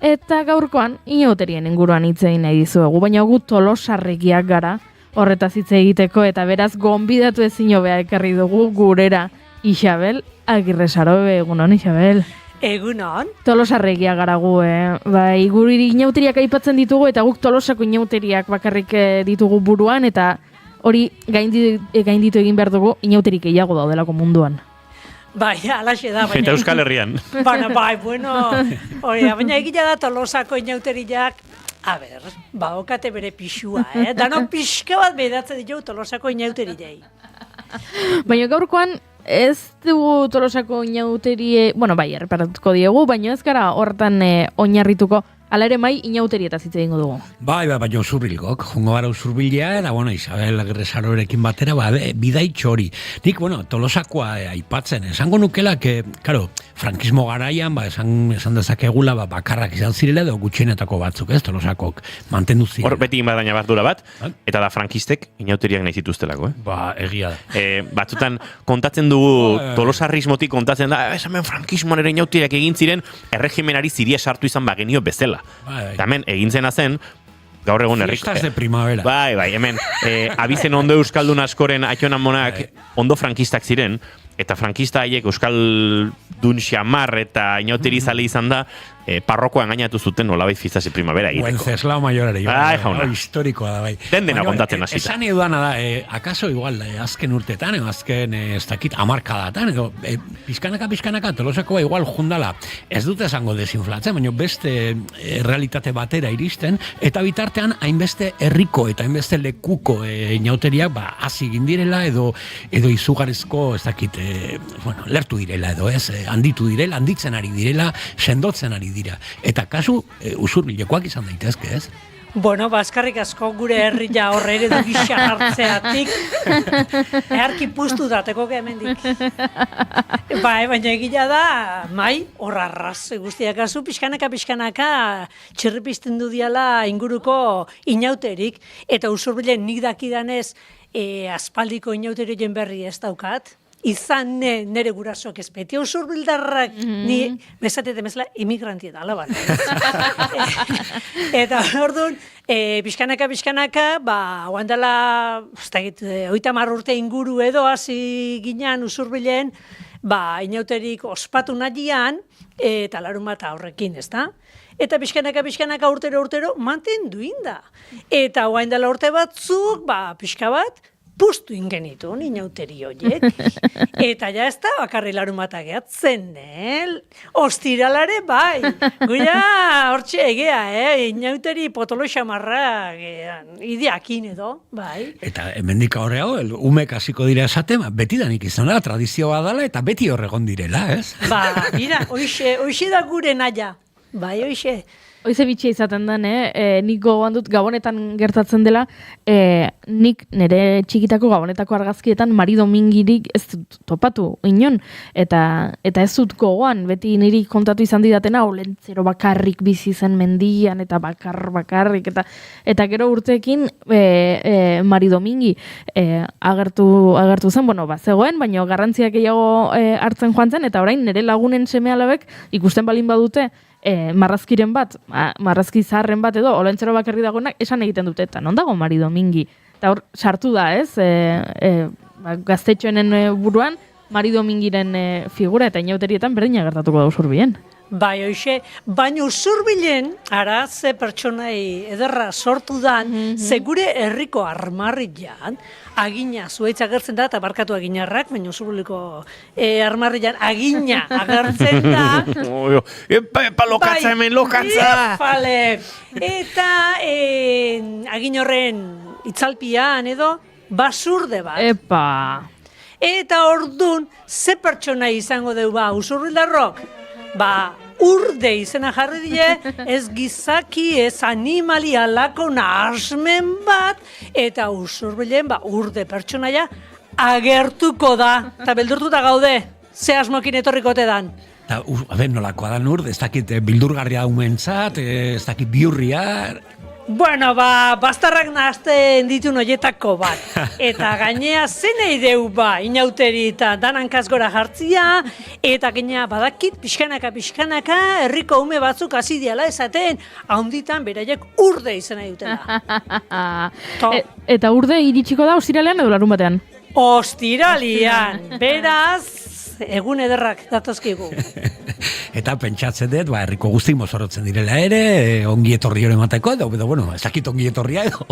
Eta gaurkoan, inauterien inguruan hitz egin nahi dizuegu, baina gu tolosarregiak gara, horretaz hitz egiteko eta beraz gonbidatu ezin hobea ekarri dugu gurera. Isabel Agirresarobe, egunon Isabel. Egunon. Tolosarregia gara gu, Bai, guri inauteriak aipatzen ditugu eta guk Tolosako inauteriak bakarrik ditugu buruan eta hori gainditu egin behar dugu inauterik gehiago daudelako munduan. Bai, alaxe da. Eta Euskal Herrian. Bai, baina egila da Tolosako inauteriak, okate bere pixua, Danok pixka bat bedatzen ditugu Tolosako inauteriei. Baina gaurkoan ez dugu Tolosako inauterie, erreparatuko diegu, baina ez gara horretan oinarrituko Hala ere mai inauterietaz hitz egingo dugu. Baina usurbilgok, jungo gara usurbilea, eta, Isabel Agresarorekin batera, bidaitxo hori. Nik, Tolosakoa aipatzen, esango nukela, claro, frankismo garaian, esan dezakegula, bakarrak izan zirela, edo gutxienetako batzuk, ez, Tolosakok mantendu zirela. Hor, beti inbadaina bardura bat, eta da frankistek inauteriak nahi zituztelako, egia da. Batzutan kontatzen dugu, tolosarrismotik kontatzen da, esamen frankismoan ere inauteriak egin ziren, erregimenari ziria sartu izan bagenio bezala. Eta hemen, egin zena zen, gaur egun herriko... Fiestas de primavera. Bai, hemen, abizen ondo euskaldun askoren aiton amonak ondo frankistak ziren, eta frankista haiek euskaldun xamar eta inauteri zale izan da, parrokoan gainatu zuten nolabait Fiestas de primavera egiteko. Wenceslao Mayorari. Bai, jauna. Historikoa da, bai. Den dena kontatzen hasita. Esan edudana da, akaso igual, azken urtetan, azken, ez dakit, amarkadatan, edo, pixkanaka, Tolosakoa igual jundala, ez dute esango desinflatzen, baina beste realitate batera iristen, eta bitartean hainbeste herriko eta hainbeste lekuko inauteriak, hasi gindirela, edo izugarrizko, ez dakit, lertu direla, edo ez, handitu direla, handitzen ari direla, sendotzen ari dira. Eta kasu usurbilekoak izan daitezke, ez? Baskarrik asko gure herria horre ere du gisa hartzeatik. Earki puztu dateko hemendik. Baina egila da, horrarraz guztiak azu, pixkanaka txerripizten du diala inguruko inauterik, eta usurbilen nik dakidanez aspaldiko inauterien berri ez daukat. Izan nere gurasoak ez beti usurbildarrak, ni bezatet emezela imigranti da, ala bat. Eta orduan, pixkanaka, oandala, ez dakit, 30 urte inguru edo hasi ginean usurbilen, inauterik ospatu nahian, eta larun bat horrekin, ez da? Eta pixkanaka urtero mantendu inda. Eta oandala urte batzuk, pixka bat, pustu ingenitu, inauteri horiek. Eta ja ez da bakarri larun bat ageatzen, ostiralare bai. Guia, hortxe egea, inauteri potolo xamarra ideakin edo, bai. Eta hemendik horreago, umek hasiko dira esaten, beti danik izan da, tradizioa dala, eta beti horregon direla, ez? Mira, hoxe da gure naia. Bai, hoxe. Hoize bitxia izaten den, nik gogoan dut Gabonetan gertatzen dela, nik nire txikitako Gabonetako argazkietan Mari Domingirik ez dut topatu inon, eta ez dut gogoan, beti niri kontatu izan didatena, olentzero bakarrik bizi zen mendian, eta bakarrik, eta gero urteekin Mari Domingi agertu zen, zegoen, baina garrantziak gehiago hartzen joan zen, eta orain nire lagunen seme-alabek ikusten balin badute, marrazkiren bat, marrazki zaharren bat edo, olentzero bakarri dagoenak, esan egiten dute, eta non dago Mari Domingi? Eta hor, sartu da, ez? Gaztetxoenen buruan, Mari Domingiren figura, eta inauterietan berdina gertatuko da Usurbien. Bai, hoxe, baina Usurbilen, ze pertsonai ederra sortu dan, ze gure herriko armarrian, agina, zuaitz agertzen da, eta barkatu aginarrak, baina Usurbiliko armarrian agina agertzen da. Epa, lokatza hemen, lokatza! Eta agin horren itzalpian edo, basurde bat. Epa! Eta ordun, ze pertsona izango deu Usurbildarrok? Urde izena jarri die, ez gizaki, ez animali alako nahasmen bat, eta Usurbilen, urde pertsonaia agertuko da, eta beldurtuta gaude, ze asmokin etorrikote dan. Nolakoa da urde, ez dakit bildurgarria umentzat, ez dakit biurria... Bueno, bastarrak nahazten ditu noietako bat. Eta gainea zenei deu inauteri eta danankaz gora jartzia, eta gainea badakit pixkanaka, herriko ume batzuk hasi diala esaten, haunditan beraiek urde izena dutela. Eta urde iritsiko da ostiralean edo larun batean? Ostiralian, beraz, egun ederrak datozkigu. Eta pentsatzen dut, herriko guzti mozorotzen direla ere, ongi etorri hori emateko edo, ez dakit ongi etorria edo.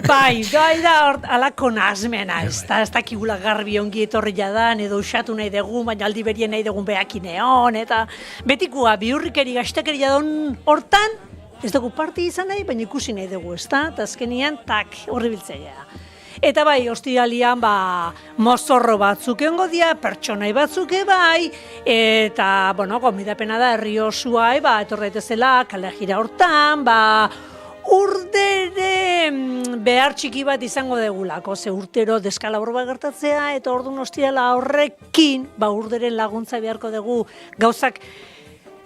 Bai, da alako nazmena, ez dakigula garbi ongi etorria dan, edo usatu nahi dugu, baina aldi berien nahi dugun behakineon, eta betikua biurrikeri gaztekeria don hortan, ez dugu parti izan nahi, baina ikusi nahi dugu, ez da? Eta azkenian, horri biltzeia. Eta bai, ostiralian, mozorro batzuk egongo dira, pertsonai batzuk bai, eta, bueno, gomidapena da, herri osua, etorri daitezela, kale jira hortan, urdere behar txiki bat izango degulako, ze urtero deskalabur bat gertatzea, eta orduan ostirala horrekin, urderen laguntza beharko dugu gauzak,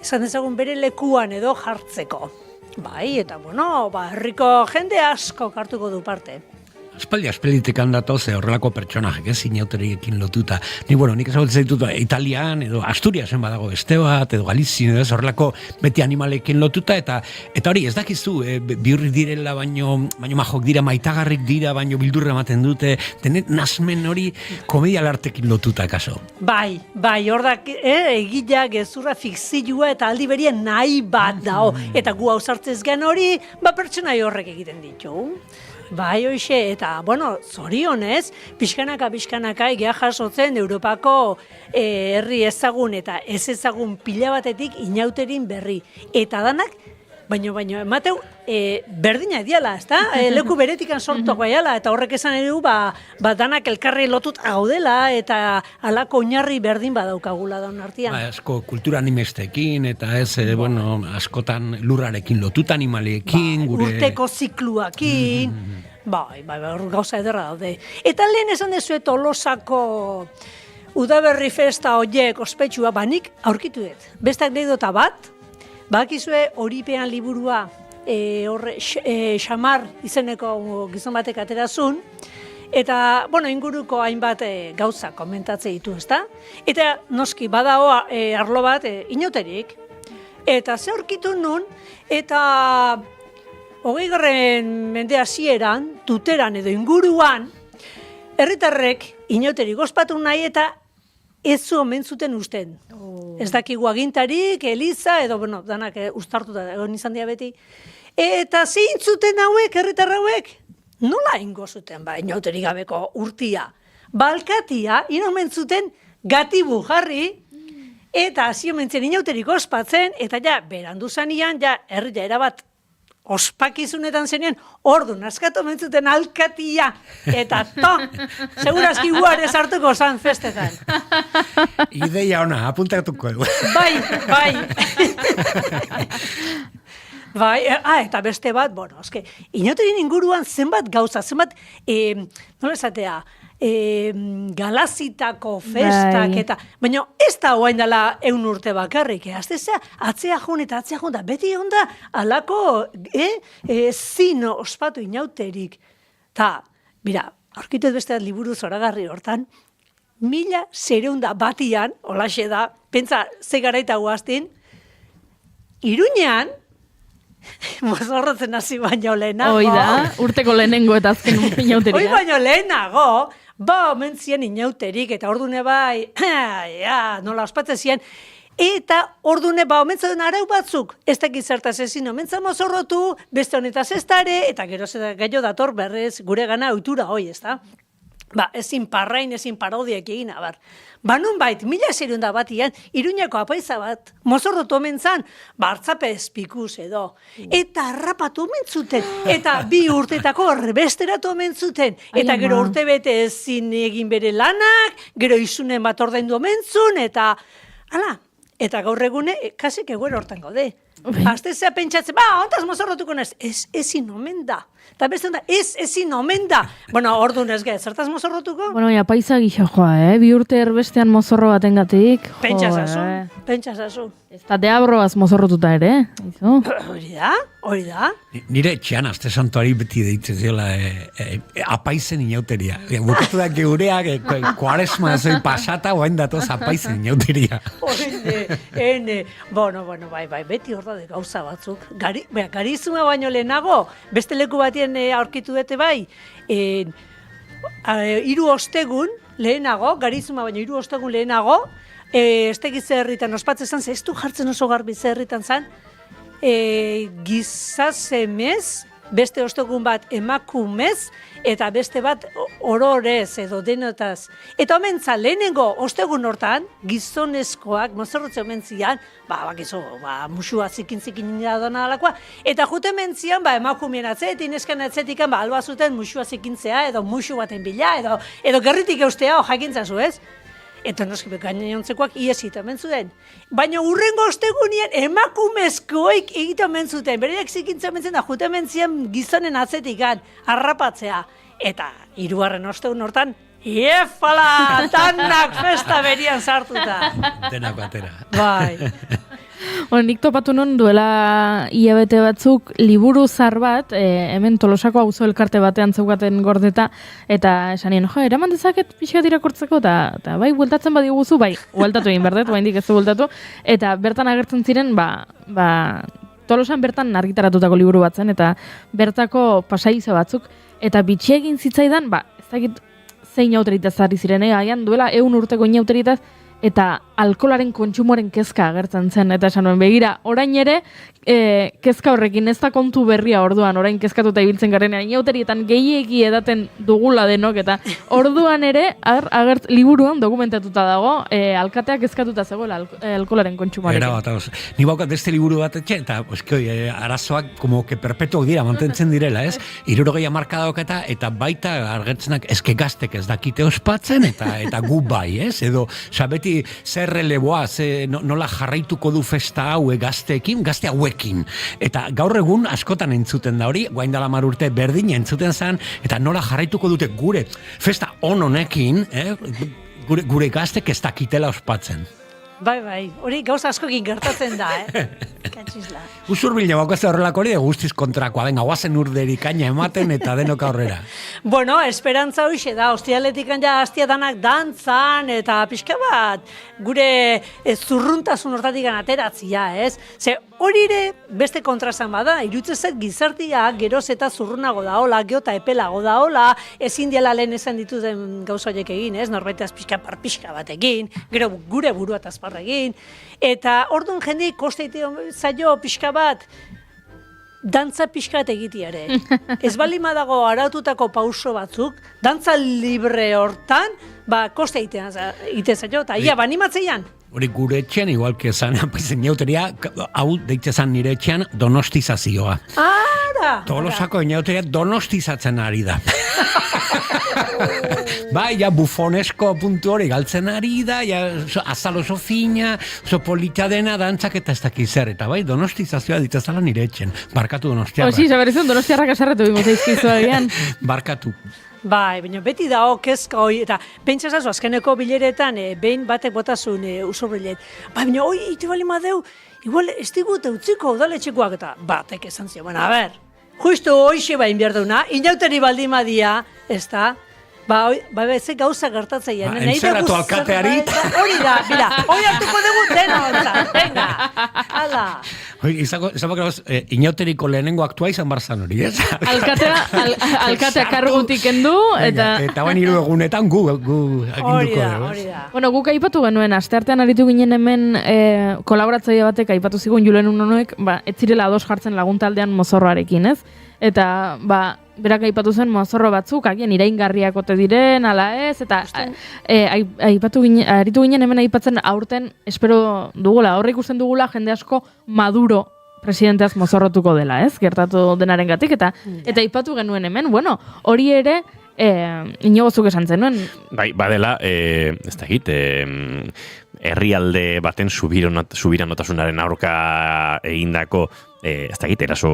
esan dezagun bere lekuan edo jartzeko. Bai, eta bueno, herriko jende asko hartuko du parte. Aspalditik handatoz horrelako pertsonajek, inauteriekin lotuta. Nik ezagutzen ditut Italian, edo Asturiasen badago beste bat, edo Galizien, edo horrelako beti animalekin lotuta, eta hori ez dakizu, bihurrik direla, baino majok dira, maitagarrik dira, baino bildurra ematen dute, denet nazmen hori komedialartekin lotuta, kaso. Bai, hor da, egila, gezurra, fikzioa, eta aldi berien nahi bat dao, eta gu hausartzez gen hori, pertsonai horrek egiten ditu. Bai, hoxe, eta, zorionez, pixkanaka egia jasotzen Europako herri ezagun eta ez ezagun pila batetik inauterin berri. Eta danak, baino, emateu, berdina diala, ezta? Leku beretikan sortuak baiala, eta horrek esan edu, danak elkarri lotut gaudela, eta alako oinarri berdin badaukagula daun artean. Asko kultura animestekin, eta ez, askotan lurrarekin lotuta animalekin, urteko zikluakin, gauza ederra daude. Eta lehen esan dezuet Tolosako udaberri festa horiek ospetsua, nik aurkitu dut. Bestak anekdota bat, bakizue horipean liburua Xamar izeneko gizon batek aterazun, eta, inguruko hainbat gauza komentatze ditu, ezta? Eta noski, badao arlo bat inauterik. Eta ze aurkitu nun, eta 20. mende hasieran, Tuteran edo inguruan, herritarrek inauterik ospatu nahi eta ez zu omen zuten usten. Ez dakigu agintarik, Eliza, edo, danak ustartuta egon izan dira beti. Eta zein zuten hauek, herritar hauek, nola ingo zuten, inauterik gabeko urtia. Balkatia, inomen zuten gatibu jarri, eta hasi omen zen inauterik ospatzen, eta berandu zanian, herria erabat ospakizunetan zenean, ordu naskatu mentzuten alkatia, eta segurazki guarez hartuko zan festetan. Ideia ona, apuntatuko dugu. Bai. Eta beste bat, inauterien inguruan zenbat gauza, zenbat, nola esatea, galazitako festak, eta, baina ez da hoain dela 100 urte bakarrik, aztezea, atzea jun, da beti onda alako zino ospatu inauterik. Ta, bira, aurkitu beste liburu zoragarri hortan, 1900 batian, holaxe da, pentsa ze garaita guaztin, Iruñean, mozorrotzen hasi baino lehenago. Oida, urteko lehenengo eta azken inauteria. Hoi baino lehenago, omen zien inauterik, eta ordune bai, nola ospatzen zien, eta ordune omen zauden arau batzuk, ez dakit zertaz ezin omen mozorrotu, beste honetaz ez dare, eta gero gaio dator berrez gure gana ohitura hoi, ez da? Ezin parrain, ezin parodiak egin, abar. Nun bait, 1900 batian, Iruñako apaiza bat, mozorrotu omen zan, hartzapez pikuz edo. Eta harrapatu omen zuten, eta 2 urtetako erbesteratu omen zuten. Eta gero urte bete ezin egin bere lanak, gero izunen bat ordaindu omen zun, eta eta gaur egune, kasik egoera hortan gaude. Aztezea pentsatzen, ontaz mozorrotuko nez, ezin omen da. Eta beste onda, ezin omen da. Ordu nezge, zertaz mozorrotuko? Paisa gisa joa, 2 urte erbestean mozorro batengatik. Pentsasazu. Ez da deabroaz mozorrotuta ere, Hori da. Nire etxean azte santuari beti deitzen ziola apaizen inauteria. Bukatu da geureak, kuaresma zoi pasata, oain datoz apaizen inauteria. Bai, beti hor da de gauza batzuk. Garizuma baino lehenago, beste leku batien aurkitu dute bai, 3 ostegun lehenago, Garizuma baino 3 ostegun lehenago, ez tegiz herritan ospatzen zan, ez du jartzen oso garbi herritan zan, gizazemez, beste ostegun bat emakumez, eta beste bat ororez edo denotaz. Eta omentza, lehenengo ostegun hortan, gizonezkoak, mozorrotze omentzian, bakizu, musua zikin dona alakoa, eta jute mentzian, emakumeen atzetik, nesken atzetik, alba zuten musua zikintzea, edo musu baten bila, edo gerritik eustea, jakintzazu, ez? Eta noski gainontzekoak iesita mentzuten. Baina urrengo ostegunien emakumezkoik egiten mentzuten. Bereak zikintza mentzen da jute mentzian gizonen atzetikan, harrapatzea. Eta 3. ostegun hortan, iefala, danak festa berian sartuta. Denak batera. Bai. Nik topatu non duela hilabete batzuk liburu zar bat, hemen Tolosako auzo elkarte batean zeukaten gordeta, eta esanien, eraman dezaket pixkat irakurtzeko, eta bai, bueltatzen badiguzu, bai, bueltatu egin berdet, bai indik ez du bueltatu, eta bertan agertzen ziren, Tolosan bertan argitaratutako liburu bat zen, eta bertako pasaiza batzuk, eta bitxi egin zitzaidan, ez dakit zein auteritaz ari ziren, haian duela 100 urteko inauteritaz, eta alkoholaren kontsumoren kezka agertzen zen, eta esan nuen, begira, orain ere, kezka horrekin ez da kontu berria orduan, orain kezkatuta ibiltzen garenean, inauterietan gehiegi edaten dugula denok, eta orduan ere, liburuan dokumentatuta dago, alkateak kezkatuta zegoela alkoholaren kontsumoarekin. Era bat, ni baukat beste liburu bat etxe, eta arazoak como que perpetuak dira, mantentzen direla, ez? 60 hamarkada eta baita agertzenak eske gaztek ez dakite ospatzen, eta gu bai, ez? Edo, beti zer releboa, nola jarraituko du festa hau gazteekin, gazte hauekin. Eta gaur egun askotan entzuten da hori, guain dela 10 urte berdin entzuten zen, eta nola jarraituko dute gure festa honekin, gure gaztek ez dakitela ospatzen. Bai, hori gauza askokin gertatzen da, Katxisla. Usurbil baukaze horrelako hori, guztiz kontrakoa, guazen urderik aina ematen eta denok aurrera. Bueno, esperantza hoxe da, ostialetik ja hastia danak dantzan, eta pixka bat, gure zurruntasun hortatik ateratzia, ez? Ze hori ere beste kontrasan bada, irutzezet gizartia geroz eta zurrunago daola, geota epelago daola, ezin diela lehen esan dituten gauza horiek egin, ez? Norbaitaz pixka parpixka batekin, gero gure burua eta egin, eta orduan jendei kosteite zaio pixka bat dantza pixka bat egitiare. Ez balima dago aratutako pauso batzuk, dantza libre hortan, kosteite zaio, eta ia, animatzeian. Hori gure etxean, igual que zan, inauteria, hau deitze zan nire etxean donostizazioa. Ara! Tolosako inauteria donostizatzen ari da. Bai, bufonesko puntu hori galtzen ari da, azal oso fina, oso polita dena, dantzak eta ez dakiz zer, eta bai, donostizazioa ditzazala nire etxen. Barkatu donostiarra. Osi, zaberizun donostiarrak asarretu bimo zaizkizu agian. Barkatu. Bai, baina beti dago kezka hori, eta pentsazazu azkeneko bileretan, behin batek botazun usurbilet. Baina hoi, ite bali madeu, igual ez digut eutziko udaletxekoak eta batek esan zion. Bueno, a ber, justu hoixe bain behar duna, inauteri baldi madia, ez da? Ez gauza gertatzeia. Entzerratu alkateari. Hori da, bira, hori hartuko dugu dena ontzat, venga, ala. Izango inauteriko lehenengo aktua izan barzan hori, ez? Alkatea kargutik endu, eta... Eta bain 3 egunetan gu aginduko dugu. Hori da. Bueno, guk aipatu genuen, asteartean aritu ginen hemen kolaboratzaile batek aipatu zigun Julen Unonoek, ez zirela ados jartzen laguntaldean mozorroarekin, ez? Eta, berak aipatu zen mozorro batzuk, agian iraingarriak ote diren, ala ez, eta aritu ginen hemen aipatzen aurten, espero dugula, horre ikusten dugula jende asko Maduro presidenteaz mozorrotuko dela, ez? Gertatu denaren gatik, eta aipatu genuen hemen, bueno, hori ere, inogozuk esan zenuen. Bai, badela, ez da hit, herrialde baten subiranotasunaren aurka egindako, ez da hit, eraso...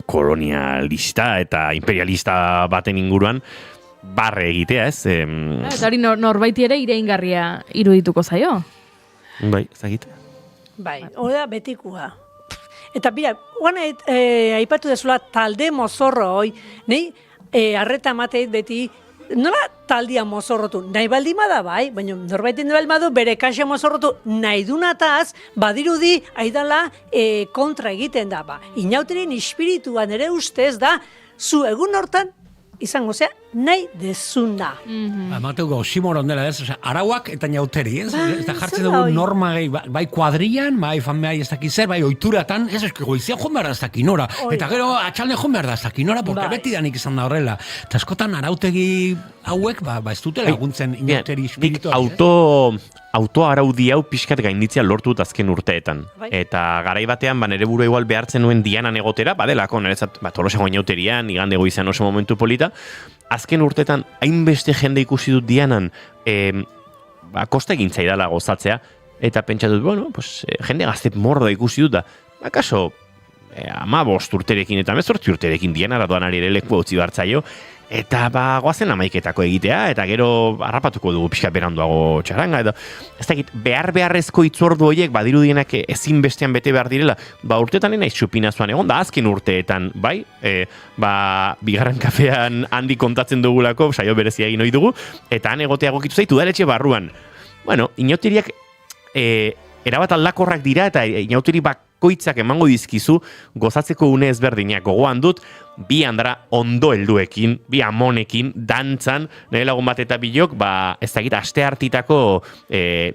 kolonialista eta imperialista baten inguruan barre egitea, ez? Eta hori norbaiti ere iraingarria irudituko zaio. Bai, ez dakit. Bai, hori da betikua. Eta bira, aipatu dezula talde mozorro hoi, nahi arreta mateit beti, nola taldia mozorrotu? Nahi baldima da bai, baina norbaiten da baldima du bere kaxa mozorrotu nahi dunataz, badirudi aidala kontra egiten da. Inauterien espirituan ere ustez da, zu egun hortan izango zea nahi dezuna. Amateuko oximoron dela ez, arauak eta inauteri, ez? Eta jartzen zela dugu hoi. norma gehi, bai kuadrian, bai famea ez dakit zer, bai oituratan, ez eski goizia joan behar da ez dakit nora. Hoi. Eta gero atxalde joan behar da ez dakit nora, porque beti danik izan da horrela. Eta askotan arautegi hauek, ez dute laguntzen inauteri espiritua. Auto araudi hau pixkat gainditzea lortut azken urteetan. Eta garai batean, nere burua igual behartzen nuen Dianan egotera, badelako, niretzat, Tolosago inauterian, igande goizan oso momentu polita, azken urteetan, hainbeste jende ikusi dut Dianan, kosta egin zaidala gozatzea, eta pentsatut, jende gazte morda ikusi dut da, akaso, 15 urterekin eta 18 urterekin Dianara doanari ere leku utzi bartzaio, eta goazen amaiketako egitea, eta gero harrapatuko dugu pixka beranduago txaranga, eta ez dakit, beharrezko itzordu horiek badirudienak ezin bestean bete behar direla, urteetan naiz txupinazuan egon, da azken urteetan, bai, bigarren kafean handi kontatzen dugulako, saio berezia egin ohi dugu, eta han egotea gokitu zaitu udaletxe barruan. Bueno, inauteriak erabat aldakorrak dira, eta inauteri bakoitzak emango dizkizu gozatzeko une ezberdinak. Gogoan dut, bi handara ondo helduekin, bi amonekin, dantzan, nire lagun bat eta bilok, ez dakit, aste hartitako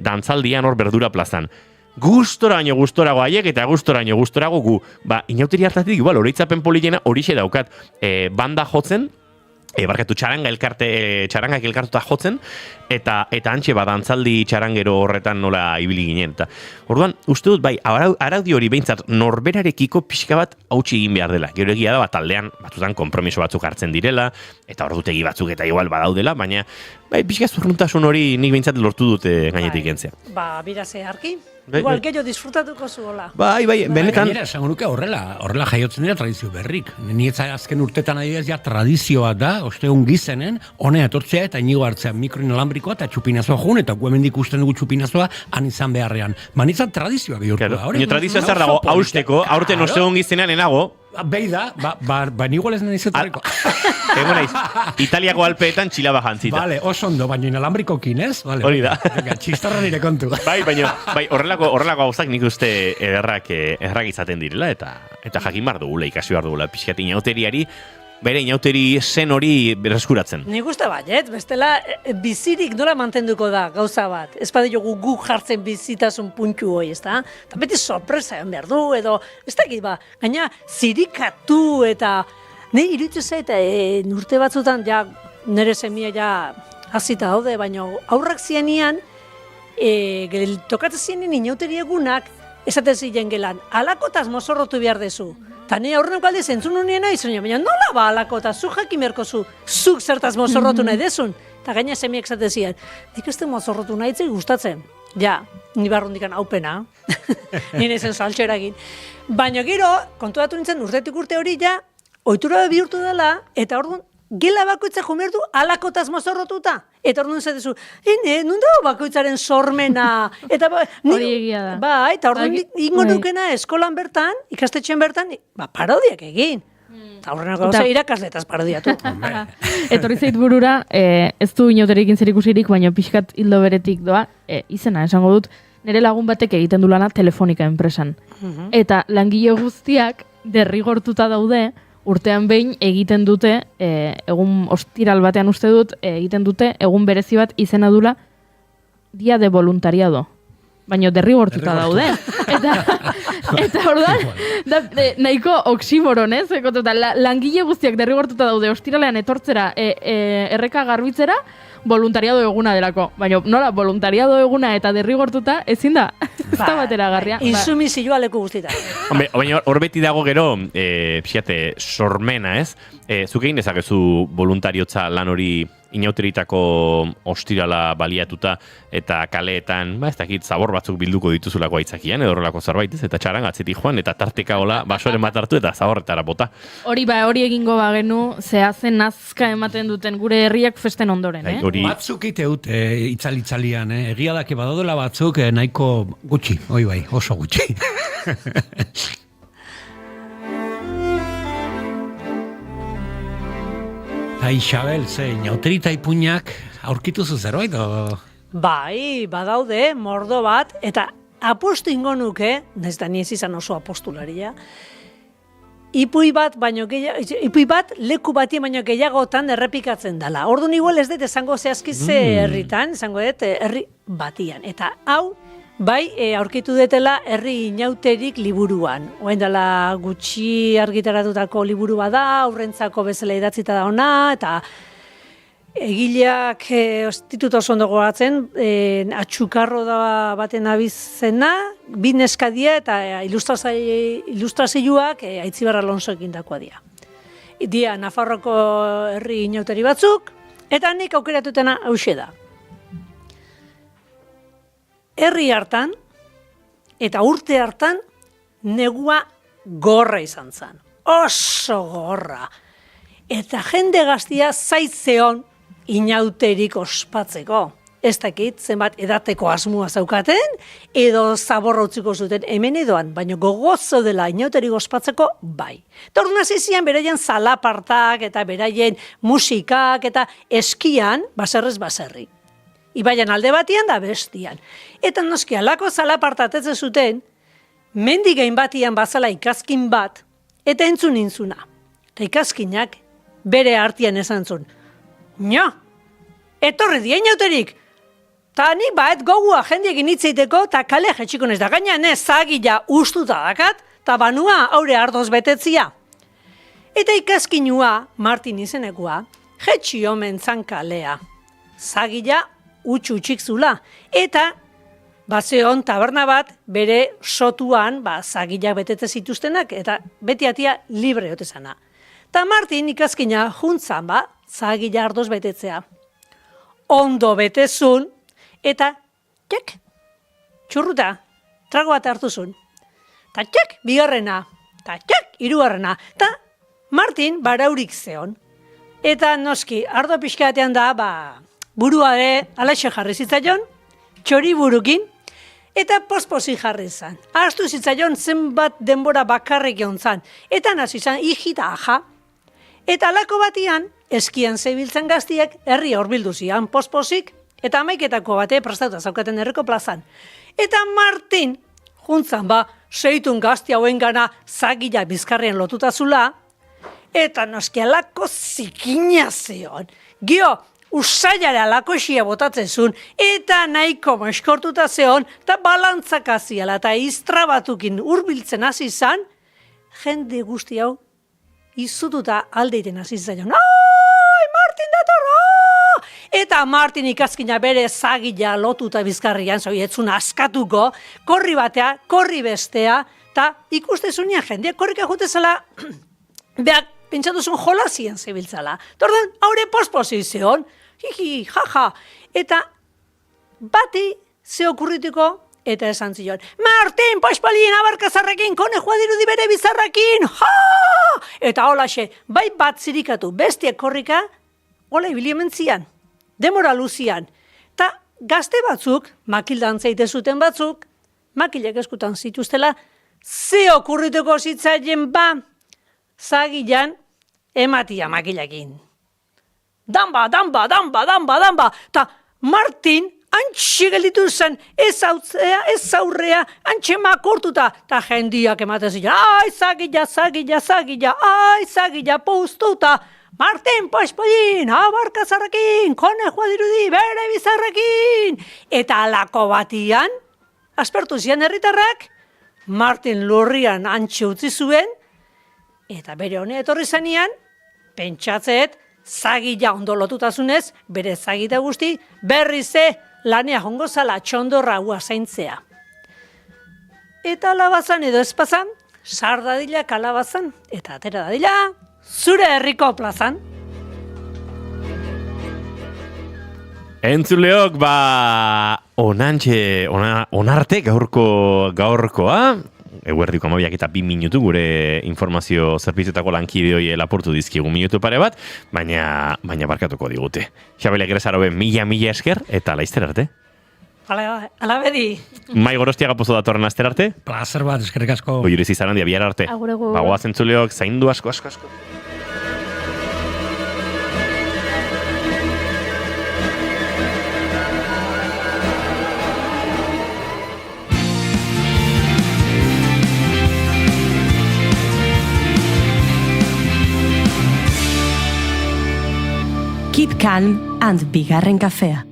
dantzaldian hor Berdura plazan. Gustoraino gustorago haiek eta gustoraino gustorago gu. Inauteri hartatik, igual, oroitzapen politena horixe daukat. Banda jotzen, barkatu txarangak elkartuta jotzen, eta antxe dantzaldi txarangero horretan nola ibili ginen. Orduan, uste dut, araudi hori behintzat norberarekiko pixka bat hautsi egin behar dela. Gero egia da, taldean, batzutan kompromiso batzuk hartzen direla, eta ordutegi batzuk eta igual badaudela, baina pixka zurruntasun hori nik behintzat lortu dute gainetik entzea. Biraze harki. Igual gehiago disfrutatuko zuola. Benetan. Gainera, esango nuke horrela jaiotzen dira tradizio berrik. Nietza azken urtetan adibidez ja tradizioa da, ostegun gizenen, honea etortzea eta inigo hartzea mikroin alambrikoa eta txupinazoa joan, eta guemendik ikusten dugu txupinazoa han izan beharrean. Nitzan tradizioa bihurtu da. Tradizioa zer dago, hausteko, aurten ostegun gizenean enago. Beida, igual ez nahi zetorreko. Ego naiz, Italiako alpeetan txilaba jantzita. Vale, oso ondo, baina inalambrikokin, ez? Hori da. Txistarra nire kontu. Horrelako gauzak nik uste ederrak izaten direla, eta jakin bar dugula, ikasi bar dugula, pixkat inauteriari, bere inauteri zen hori berreskuratzen. Nik uste baiet, bestela bizirik nola mantenduko da gauza bat. Ez badiogu guk jartzen bizitasun puntu hoi, ez da? Eta beti sorpresa egon behar du, edo, ez dakit gaina zirikatu eta nahi iruditu zait, urte batzutan, nire semia hasita daude, baina aurrak zienian, tokatzen zienien inauteri egunak, esaten ziren gelan, alakotaz mozorrotu behar dezu. Eta nahi aurrenok alde zentzun uniena izan, baina nola alakota, zu jakimerko zuk zertaz mozorrotu nahi dezun. Eta gaina semiak esaten ziren, dik ez du mozorrotu nahi itzei gustatzen. Ni barrundikan haupena, nire zen saltxeragin. Baina gero, kontuatu nintzen urtetik urte hori ohitura bihurtu dela, eta orduan, gela bakoitza jomerdu alakotaz mozorrotuta. Eta orduan zatezu, nun dago bakoitzaren sormena? Hori egia da. Eta orduan ingo nukena eskolan bertan, ikastetxean bertan, parodiak egin. Eta horrenako gauza irakasletaz parodiatu. Etorri zait burura, ez du inauterikin zer ikusirik, baina pixkat hildo beretik doa, izena esango dut, nire lagun batek egiten du lana Telefonika enpresan. Eta langile guztiak derrigortuta daude, urtean behin egiten dute, egun ostiral batean uste dut, egiten dute, egun berezi bat izena dula Dia de Voluntariado. Baina derrigortuta daude. Eta orduan, nahiko oksimoron, ez? Langile guztiak derrigortuta daude ostiralean etortzera, erreka garbitzera, voluntariado eguna delako. Baina nola, voluntariado eguna eta derrigortuta ezin da. Ez da batera garria. Insumizioa leku guztita. Baina hor beti dago gero, pixate, sormena, ez? Zuk egin dezakezu voluntariotza lan hori inauteritako ostirala baliatuta eta kaleetan, ez dakit, zabor batzuk bilduko dituzulako aitzakian, edo horrelako zerbait, ez? Eta txaran atzetik joan, eta tarteka hola, basoren bat hartu eta zaborretara bota. Hori egingo bagenu, zehazen nazka ematen duten gure herriak festen ondoren, Batzuk iteut, itzalitzalian, egia dake badaudela batzuk nahiko gutxi, oso gutxi. Isabel, inauteri eta ipuñak aurkitu zerbait? Bai, badaude, mordo bat, eta apostu ingo nuke, nahiz da niez izan oso apostularia, ipuin bat leku bati baino gehiagotan errepikatzen dela. Orduan igual ez dut esango zehazki ze herritan, esango dut herri batian. Eta hau, bai, aurkitu detela herri inauterik liburuan. Oen dela gutxi argitaratutako liburu bada, aurrentzako bezala idatzita da ona, eta egileak institut oso ondo gogatzen, atxukarro da baten abizena, bi neskadia eta ilustrazioak Aitziber Alonso egindakoa dira. Dia Nafarroko herri inauteri batzuk, eta nik aukeratutena hauxe da. Herri hartan, eta urte hartan, negua gorra izan zen. Oso gorra. Eta jende gaztia zaitzeon inauterik ospatzeko. Ez dakit, zenbat edateko asmoa zaukaten, edo zaborra utziko zuten hemen edoan, baina gogozo dela inauterik ospatzeko bai. Eta orduan hasi zian beraien zalapartak eta beraien musikak eta eskian baserrez baserri. Ibaian alde batian da bestian. Eta noski alako zalapartatetzen zuten, mendigain batian bazala ikazkin bat, eta entzun intzuna. Eta ikazkinak bere artian esan zuen. Nio, etorri dia inauterik. Ta nik baet gogua jendiekin hitzeiteko, ta kale jetxiko nez da. Gaina ne zagila ustuta dakat, ta banua aure ardoz betetzia. Eta ikazkinua, Martin izenekua, jetxi omen zan kalea. Zagila utxik zula. Eta bazeon taberna bat bere sotuan zagilak betetze zituztenak, eta beti atia libre otezana. Ta Martin ikazkina juntzan zagila ardoz betetzea. Ondo betezun, eta txek, txurruta, trago bat hartuzun. Ta txek, bigarrena, ta txek, hirugarrena. Ta Martin baraurik zeon. Eta noski, ardo pixkatean da, burua alaxe jarri zitzaion, txori burukin, eta posposi jarri zan. Ahaztu zitzaion zenbat denbora bakarrik jontzan, eta nazi zan hijita aja. Eta alako batian, eskian zebiltzen gaztiek herri horbildu zian posposik, eta amaiketako bate prestatuta zaukaten herriko plazan. Eta Martin, juntzan seitun gazti hauen gana zagila bizkarrien lotuta zula, eta noski alako zikina zeon. Gio, usaiare alako xia botatzen zuen, eta nahiko eskortuta zeon, eta balantzak aziala, eta iztrabatukin hurbiltzen hasi zan, jende guzti hau, izututa aldeiten hasi zaion. Ai, Martin datorra! Eta Martin ikazkina bere zagila lotuta bizkarrian, zoietzun askatuko, korri batea, korri bestea, eta ikustezunean jendea korrika jutezala, beak pentsatuzun jolazien zebiltzala. Tordan, haure posposizioan, jiji, jaja, eta bati ze okurrituko, eta esan zion, Martin, pospolien abarkazarrekin, konejua dirudi bere bizarrakin, ja! Eta holaxe, bai bat zirikatu, bestia korrika, hola ibili mentzian, demora luzian. Ta gazte batzuk, makildan zeite zuten batzuk, makilek eskutan zituztela, ze okurrituko zitzaien zagilan, ematia makilakin. Damba, ta Martin, antxe gelditu zen, ez aurrea, antxe makortuta, ta jendiak ematen ziren, ai, zagila, puztuta, Martin, pospolin, abarkazarrekin, konejua dirudi, bere bizarrekin. Eta alako batian, aspertu zian herritarrak, Martin lurrian antxe utzi zuen, eta bere honea etorri zanean, pentsatzeet, zagila ondo lotutazunez, bere zagita guzti, berrize, lanea jongo zala txondorra hua zaintzea. Eta alabazan edo espazan, sar dadila kalabazan, eta atera dadila, zure herriko plazan. Entzuleok, onarte gaurkoa, eguerdiko 12 eta 2 minutu gure informazio zerbitzuetako lankide lapurtu dizkigu minutu pare bat, baina barkatuko digute. Xabele Gresarobe, mila esker, eta laizter arte. Ala bedi. Mai Gorostiaga pozo datorren aster arte. Plazer bat, eskerrik asko. Oiuriz Izarandia, bihar arte. Agurego. Bagoaz entzuleok, zaindu asko. Keep calm and bigarren kafea.